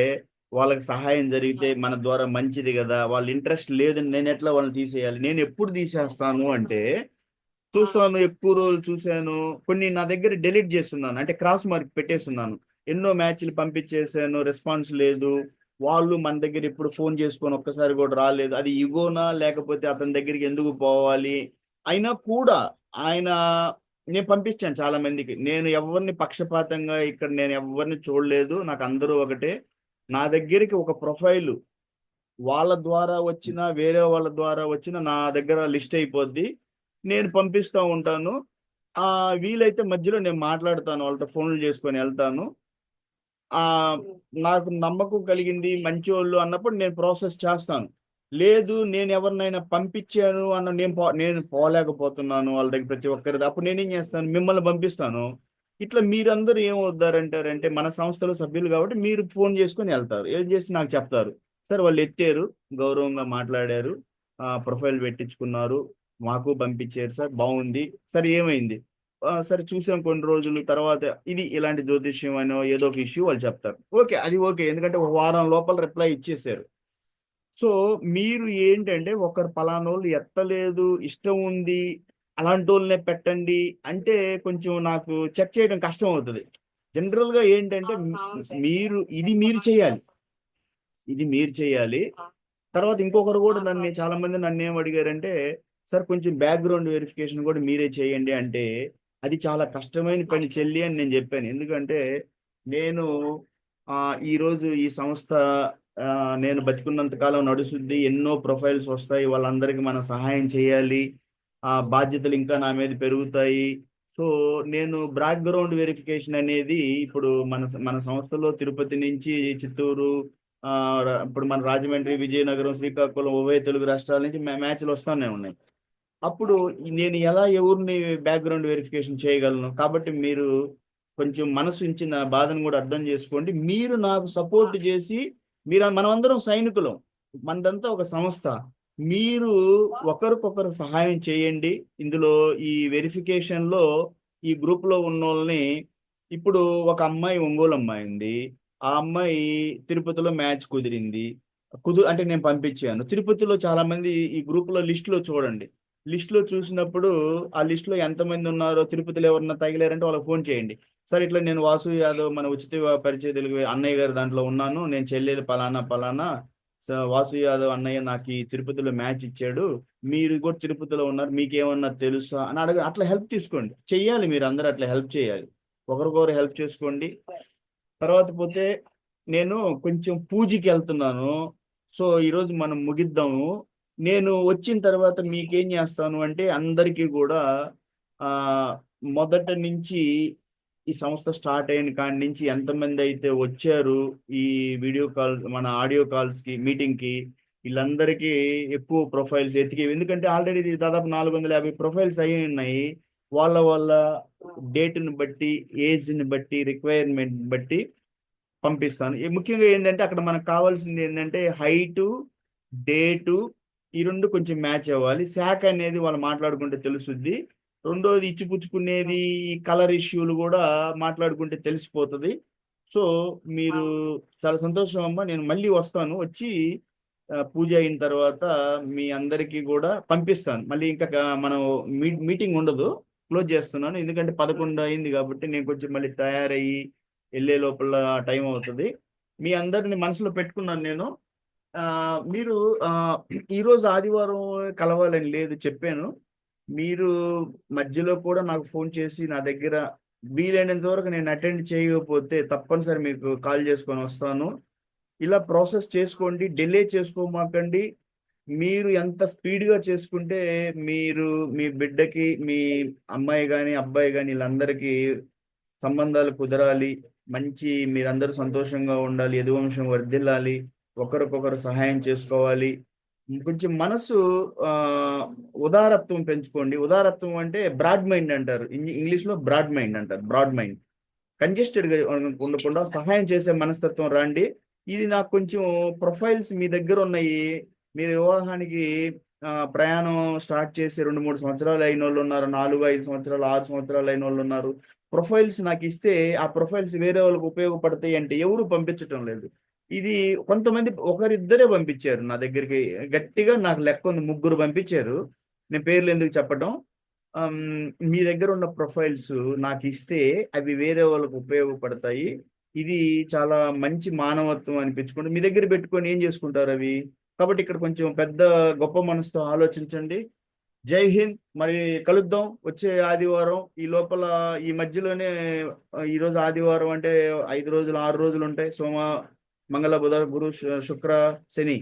వాళ్ళకి సహాయం జరిగితే మన ద్వారా మంచిది కదా, వాళ్ళ ఇంట్రెస్ట్ లేదని నేను ఎట్లా వాళ్ళని తీసేయాలి, నేను ఎప్పుడు తీసేస్తాను అంటే చూస్తాను, ఎక్కువ రోజులు చూశాను, కొన్ని నా దగ్గర డిలీట్ చేస్తున్నాను, అంటే క్రాస్ మార్క్ పెట్టేస్తున్నాను, ఎన్నో మ్యాచ్లు పంపించేసాను, రెస్పాన్స్ లేదు, వాళ్ళు మన దగ్గర ఇప్పుడు ఫోన్ చేసుకొని ఒక్కసారి కూడా రాలేదు. అది ఇగోనా లేకపోతే అతని దగ్గరికి ఎందుకు పోవాలి, అయినా కూడా ఆయన, నేను పంపించాను చాలా మందికి, నేను ఎవరిని పక్షపాతంగా ఇక్కడ నేను ఎవరిని చూడలేదు, నాకు అందరూ ఒకటే. నా దగ్గరికి ఒక ప్రొఫైల్ వాళ్ళ ద్వారా వచ్చిన వేరే వాళ్ళ ద్వారా వచ్చిన నా దగ్గర లిస్ట్ అయిపోద్ది, నేను పంపిస్తూ ఉంటాను. వీలైతే మధ్యలో నేను మాట్లాడతాను, వాళ్ళతో ఫోన్లు చేసుకొని వెళ్తాను. నాకు నమ్మకం కలిగింది మంచి వాళ్ళు అన్నప్పుడు నేను ప్రాసెస్ చేస్తాను. లేదు నేను ఎవరినైనా పంపించాను అన్న నేను పోలేకపోతున్నాను వాళ్ళ దగ్గర ప్రతి ఒక్కరిది, అప్పుడు నేనేం చేస్తాను, మిమ్మల్ని పంపిస్తాను. ఇట్లా మీరందరూ ఏమవుతారంటారంటే మన సంస్థలో సభ్యులు కాబట్టి మీరు ఫోన్ చేసుకొని వెళ్తారు, ఏం చేసి నాకు చెప్తారు, సార్ వాళ్ళు ఎత్తారు, గౌరవంగా మాట్లాడారు, ప్రొఫైల్ పెట్టించుకున్నారు, మాకు పంపించారు సార్, బాగుంది సార్, ఏమైంది, సరే చూసాం కొన్ని రోజులు తర్వాత ఇది ఇలాంటి జ్యోతిష్యం అనో ఏదో ఒక ఇష్యూ వాళ్ళు చెప్తారు, ఓకే అది ఓకే, ఎందుకంటే ఒక వారం లోపల రిప్లై ఇచ్చేసారు. సో మీరు ఏంటంటే ఒకరు పలానోళ్ళు ఎత్తలేదు, ఇష్టం ఉంది, అలాంటి వాళ్ళనే పెట్టండి అంటే కొంచెం నాకు చెక్ చేయడం కష్టం అవుతుంది. జనరల్ గా ఏంటంటే మీరు చేయాలి, ఇది మీరు చేయాలి. తర్వాత ఇంకొకరు కూడా చాలా మంది నన్ను ఏం అడిగారంటే, సార్ కొంచెం బ్యాక్గ్రౌండ్ వెరిఫికేషన్ కూడా మీరే చేయండి అంటే, అది చాలా కష్టమైన పని చెల్లి అని నేను చెప్పాను. ఎందుకంటే నేను ఈరోజు ఈ సంస్థ నేను బతికున్నంత కాలం నడుస్తుంది, ఎన్నో ప్రొఫైల్స్ వస్తాయి, వాళ్ళందరికీ మనం సహాయం చేయాలి, బాధ్యతలు ఇంకా నా మీద పెరుగుతాయి. సో నేను బ్యాక్గ్రౌండ్ వెరిఫికేషన్ అనేది ఇప్పుడు మన సంస్థలో తిరుపతి నుంచి చిత్తూరు, ఇప్పుడు మన రాజమండ్రి, విజయనగరం, శ్రీకాకుళం, ఉభయ తెలుగు రాష్ట్రాల నుంచి మ్యాచ్లు వస్తానే ఉన్నాయి. అప్పుడు నేను ఎలా ఎవరిని బ్యాక్గ్రౌండ్ వెరిఫికేషన్ చేయగలను? కాబట్టి మీరు కొంచెం మనసు ఇచ్చిన బాధను కూడా అర్థం చేసుకోండి. మీరు నాకు సపోర్ట్ చేసి, మనమందరం సైనికులం, మనదంతా ఒక సంస్థ, మీరు ఒకరికొకరు సహాయం చేయండి. ఇందులో ఈ వెరిఫికేషన్ లో ఈ గ్రూప్ లో ఉన్న వాళ్ళని, ఇప్పుడు ఒక అమ్మాయి ఒంగోలు అమ్మాయి ఉంది, ఆ అమ్మాయి తిరుపతిలో మ్యాచ్ కుదిరింది, అంటే నేను పంపించాను. తిరుపతిలో చాలా మంది ఈ గ్రూప్ లో లిస్ట్ లో చూడండి, లిస్ట్ లో చూసినప్పుడు ఆ లిస్ట్ లో ఎంతమంది ఉన్నారో, తిరుపతిలో ఎవరన్నా తగిలారంటే వాళ్ళకి ఫోన్ చేయండి. సార్ ఇట్లా నేను వాసు యాదవ్, మన ఉచిత పరిచయ తెలుగు అన్నయ్య గారు దాంట్లో ఉన్నాను, నేను చెల్లెలు పలానా పలానా, వాసు యాదవ్ అన్నయ్య నాకు ఈ తిరుపతిలో మ్యాచ్ ఇచ్చాడు, మీరు కూడా తిరుపతిలో ఉన్నారు, మీకేమన్నా తెలుసా అని అట్లా హెల్ప్ తీసుకోండి. చెయ్యాలి, మీరు అందరూ అట్లా హెల్ప్ చేయాలి, ఒకరికొకరు హెల్ప్ చేసుకోండి. తర్వాత పోతే నేను కొంచెం పూజకి వెళ్తున్నాను, సో ఈరోజు మనం ముగిద్దాము. నేను వచ్చిన తర్వాత మీకేం చేస్తాను అంటే, అందరికీ కూడా మొదట నుంచి ఈ సంస్థ స్టార్ట్ అయిన కాడి నుంచి ఎంతమంది అయితే వచ్చారు ఈ వీడియో కాల్, మన ఆడియో కాల్స్ కి, మీటింగ్ కి, వీళ్ళందరికీ ఎక్కువ ప్రొఫైల్స్ ఎతికి, ఎందుకంటే ఆల్రెడీ దాదాపు 450 ప్రొఫైల్స్ అయి ఉన్నాయి. వాళ్ళ డేట్ని బట్టి, ఏజ్ని బట్టి, రిక్వైర్మెంట్ బట్టి పంపిస్తాను. ముఖ్యంగా ఏంటంటే అక్కడ మనకు కావాల్సింది ఏంటంటే హైటు, డేటు, ఈ రెండు కొంచెం మ్యాచ్ అవ్వాలి. శాఖ అనేది వాళ్ళు మాట్లాడుకుంటే తెలుసుద్ది. రెండోది ఇచ్చిపుచ్చుకునేది, కలర్ ఇష్యూలు కూడా మాట్లాడుకుంటే తెలిసిపోతుంది. సో మీరు చాలా సంతోషం అమ్మా, నేను మళ్ళీ వస్తాను, వచ్చి పూజ అయిన తర్వాత మీ అందరికీ కూడా పంపిస్తాను. మళ్ళీ ఇంకా మనం మీటింగ్ ఉండదు, క్లోజ్ చేస్తున్నాను, ఎందుకంటే 11 అయింది కాబట్టి నేను కొంచెం మళ్ళీ తయారయ్యి వెళ్ళే లోపల టైం అవుతుంది. మీ అందరిని మనసులో పెట్టుకున్నాను నేను. మీరు ఈరోజు ఆదివారం కలవాలని లేదు, చెప్పాను. మీరు మధ్యలో కూడా నాకు ఫోన్ చేసి, నా దగ్గర వీలైనంత వరకు నేను అటెండ్ చేయకపోతే తప్పనిసరి మీకు కాల్ చేసుకొని వస్తాను. ఇలా ప్రాసెస్ చేసుకోండి, డిలే చేసుకోమాకండి. మీరు ఎంత స్పీడ్గా చేసుకుంటే మీరు మీ బిడ్డకి, మీ అమ్మాయి కానీ అబ్బాయి కానీ వీళ్ళందరికీ సంబంధాలు కుదరాలి, మంచి మీరందరూ సంతోషంగా ఉండాలి, యదువంశం వర్ధిల్లాలి, ఒకరికొకరు సహాయం చేసుకోవాలి. కొంచెం మనసు ఉదారత్వం పెంచుకోండి. ఉదారత్వం అంటే బ్రాడ్ మైండ్ అంటారు, ఇంగ్లీష్లో బ్రాడ్ మైండ్ అంటారు. బ్రాడ్ మైండ్, కంజెస్టెడ్గా ఉండకుండా సహాయం చేసే మనస్తత్వం రండి. ఇది నాకు కొంచెం ప్రొఫైల్స్ మీ దగ్గర ఉన్నాయి. మీరు వివాహానికి ప్రయాణం స్టార్ట్ చేసి 2-3 సంవత్సరాలు అయిన వాళ్ళు ఉన్నారు, 4-5 సంవత్సరాలు, 6 సంవత్సరాలు అయిన వాళ్ళు ఉన్నారు. ప్రొఫైల్స్ నాకు ఇస్తే ఆ ప్రొఫైల్స్ వేరే వాళ్ళకి ఉపయోగపడతాయి అంటే ఎవరు పంపించటం లేదు. ఇది కొంతమంది ఒకరిద్దరే పంపించారు నా దగ్గరికి, గట్టిగా నాకు లెక్క ఉంది, 3 పంపించారు. నేను పేర్లు ఎందుకు చెప్పటం. మీ దగ్గర ఉన్న ప్రొఫైల్స్ నాకు ఇస్తే అవి వేరే వాళ్ళకు ఉపయోగపడతాయి. ఇది చాలా మంచి మానవత్వం అనిపించుకోండి. మీ దగ్గర పెట్టుకొని ఏం చేసుకుంటారు అవి? కాబట్టి ఇక్కడ కొంచెం పెద్ద గొప్ప మనసుతో ఆలోచించండి. జై హింద్. మరి కలుద్దాం వచ్చే ఆదివారం. ఈ లోపల ఈ మధ్యలోనే, ఈరోజు ఆదివారం అంటే 5 రోజులు 6 రోజులు ఉంటాయి, సోమ మంగళ బుధ గురు శుక్ర శని.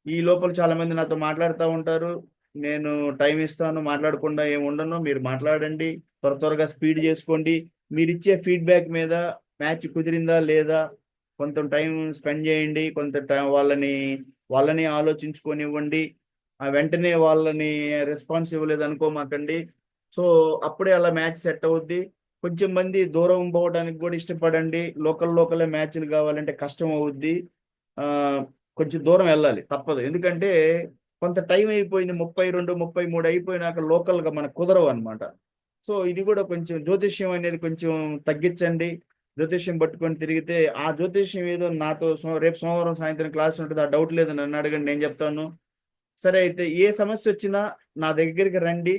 ఈ లోపల చాలా మంది నాతో మాట్లాడుతూ ఉంటారు, నేను టైం ఇస్తాను, మాట్లాడకుండా ఏమి ఉండను, మీరు మాట్లాడండి, త్వరగా స్పీడ్ చేసుకోండి. మీరు ఇచ్చే ఫీడ్బ్యాక్ మీద మ్యాచ్ కుదిరిందా లేదా కొంత టైం స్పెండ్ చేయండి, కొంత టైం వాళ్ళని ఆలోచించుకొనివ్వండి. వెంటనే వాళ్ళని రెస్పాన్స్ ఇవ్వలేదు అనుకోమాకండి. సో అప్పుడే అలా మ్యాచ్ సెట్ అవుద్ది. కొంచెం మంది దూరం పోవడానికి కూడా ఇష్టపడండి. లోకలే మ్యాచ్లు కావాలంటే కష్టం అవుద్ది, కొంచెం దూరం వెళ్ళాలి, తప్పదు. ఎందుకంటే కొంత టైం అయిపోయింది, 32, 33 అయిపోయినాక లోకల్గా మనకు కుదరవు అనమాట. సో ఇది కూడా కొంచెం జ్యోతిష్యం అనేది కొంచెం తగ్గించండి. జ్యోతిష్యం పట్టుకొని తిరిగితే ఆ జ్యోతిష్యం ఏదో నాతో రేపు సోమవారం సాయంత్రం క్లాస్ ఉంటుంది, ఆ డౌట్ లేదు, నన్ను అడగండి, నేను చెప్తాను. సరే అయితే ఏ సమస్య వచ్చినా నా దగ్గరికి రండి,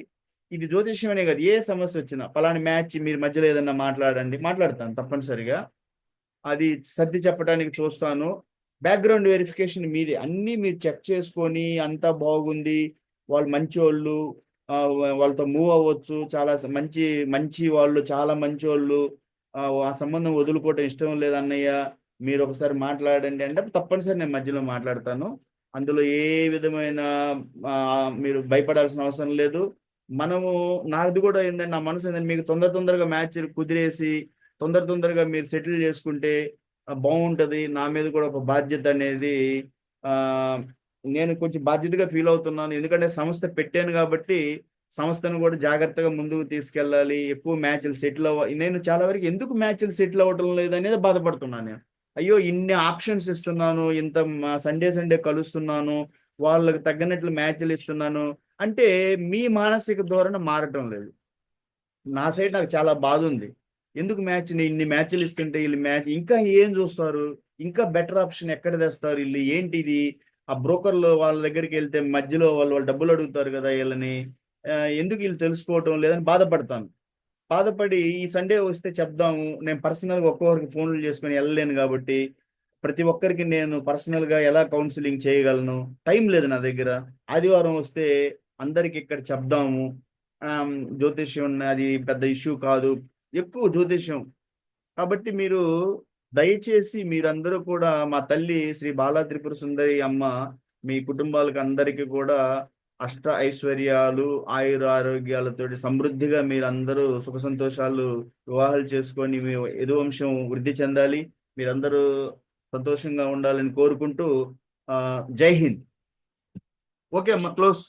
ఇది జ్యోతిష్యం అనే కాదు, ఏ సమస్య వచ్చినా పలానా మ్యాచ్ మీరు మధ్యలో ఏదన్నా మాట్లాడతాను తప్పనిసరిగా. అది సర్ది చెప్పడానికి చూస్తాను. బ్యాక్గ్రౌండ్ వెరిఫికేషన్ మీదే, అన్నీ మీరు చెక్ చేసుకొని అంతా బాగుంది, వాళ్ళు మంచోళ్ళు, వాళ్ళతో మూవ్ అవ్వచ్చు, చాలా మంచి మంచి వాళ్ళు, చాలా మంచోళ్ళు, ఆ సంబంధం వదులుకోవటం ఇష్టం లేదన్నయ్య, మీరు ఒకసారి మాట్లాడండి అంటే తప్పనిసరి నేను మధ్యలో మాట్లాడతాను. అందులో ఏ విధమైన మీరు భయపడాల్సిన అవసరం లేదు. మనము, నాది కూడా ఏంటంటే, నా మనసు ఏంటంటే, మీకు తొందరగా మ్యాచ్ కుదిరేసి తొందరగా మీరు సెటిల్ చేసుకుంటే బాగుంటది. నా మీద కూడా ఒక బాధ్యత అనేది, ఆ నేను కొంచెం బాధ్యతగా ఫీల్ అవుతున్నాను. ఎందుకంటే సంస్థ పెట్టాను కాబట్టి సంస్థను కూడా జాగ్రత్తగా ముందుకు తీసుకెళ్ళాలి. ఎక్కువ మ్యాచ్లు సెటిల్ నేను చాలా వరకు ఎందుకు మ్యాచ్లు సెటిల్ అవ్వటం లేదు అనేది బాధపడుతున్నాను నేను. అయ్యో, ఇన్ని ఆప్షన్స్ ఇస్తున్నాను, ఇంత సండే కలుస్తున్నాను, వాళ్ళకి తగ్గినట్లు మ్యాచ్లు ఇస్తున్నాను అంటే మీ మానసిక ధోరణి మారటం లేదు. నా సైడ్ నాకు చాలా బాధ ఉంది. ఎందుకు ఇన్ని మ్యాచ్లు ఇస్తుంటే వీళ్ళు మ్యాచ్ ఇంకా ఏం చూస్తారు, ఇంకా బెటర్ ఆప్షన్ ఎక్కడ తెస్తారు వీళ్ళు, ఏంటిది, ఆ బ్రోకర్లు వాళ్ళ దగ్గరికి వెళ్తే మధ్యలో వాళ్ళు డబ్బులు అడుగుతారు కదా వీళ్ళని, ఎందుకు వీళ్ళు తెలుసుకోవటం లేదని బాధపడతాను. బాధపడి ఈ సండే వస్తే చెప్దాము, నేను పర్సనల్గా ఒక్కొక్కరికి ఫోన్లు చేసుకొని వెళ్ళలేను కాబట్టి ప్రతి ఒక్కరికి నేను పర్సనల్గా ఎలా కౌన్సిలింగ్ చేయగలను, టైం లేదు నా దగ్గర. ఆదివారం వస్తే అందరికి ఇక్కడ చెప్దాము, జ్యోతిష్యం అది పెద్ద ఇష్యూ కాదు, ఎక్కువ జ్యోతిష్యం. కాబట్టి మీరు దయచేసి మీరందరూ కూడా మా తల్లి శ్రీ బాలా త్రిపుర సుందరి అమ్మ మీ కుటుంబాలకు అందరికీ కూడా అష్ట ఐశ్వర్యాలు, ఆయుర ఆరోగ్యాలతోటి సమృద్ధిగా మీరందరూ సుఖ సంతోషాలు, వివాహాలు చేసుకొని మీ యదువంశం వృద్ధి చెందాలి, మీరందరూ సంతోషంగా ఉండాలని కోరుకుంటూ జై హింద్. ఓకే అమ్మ, క్లోజ్.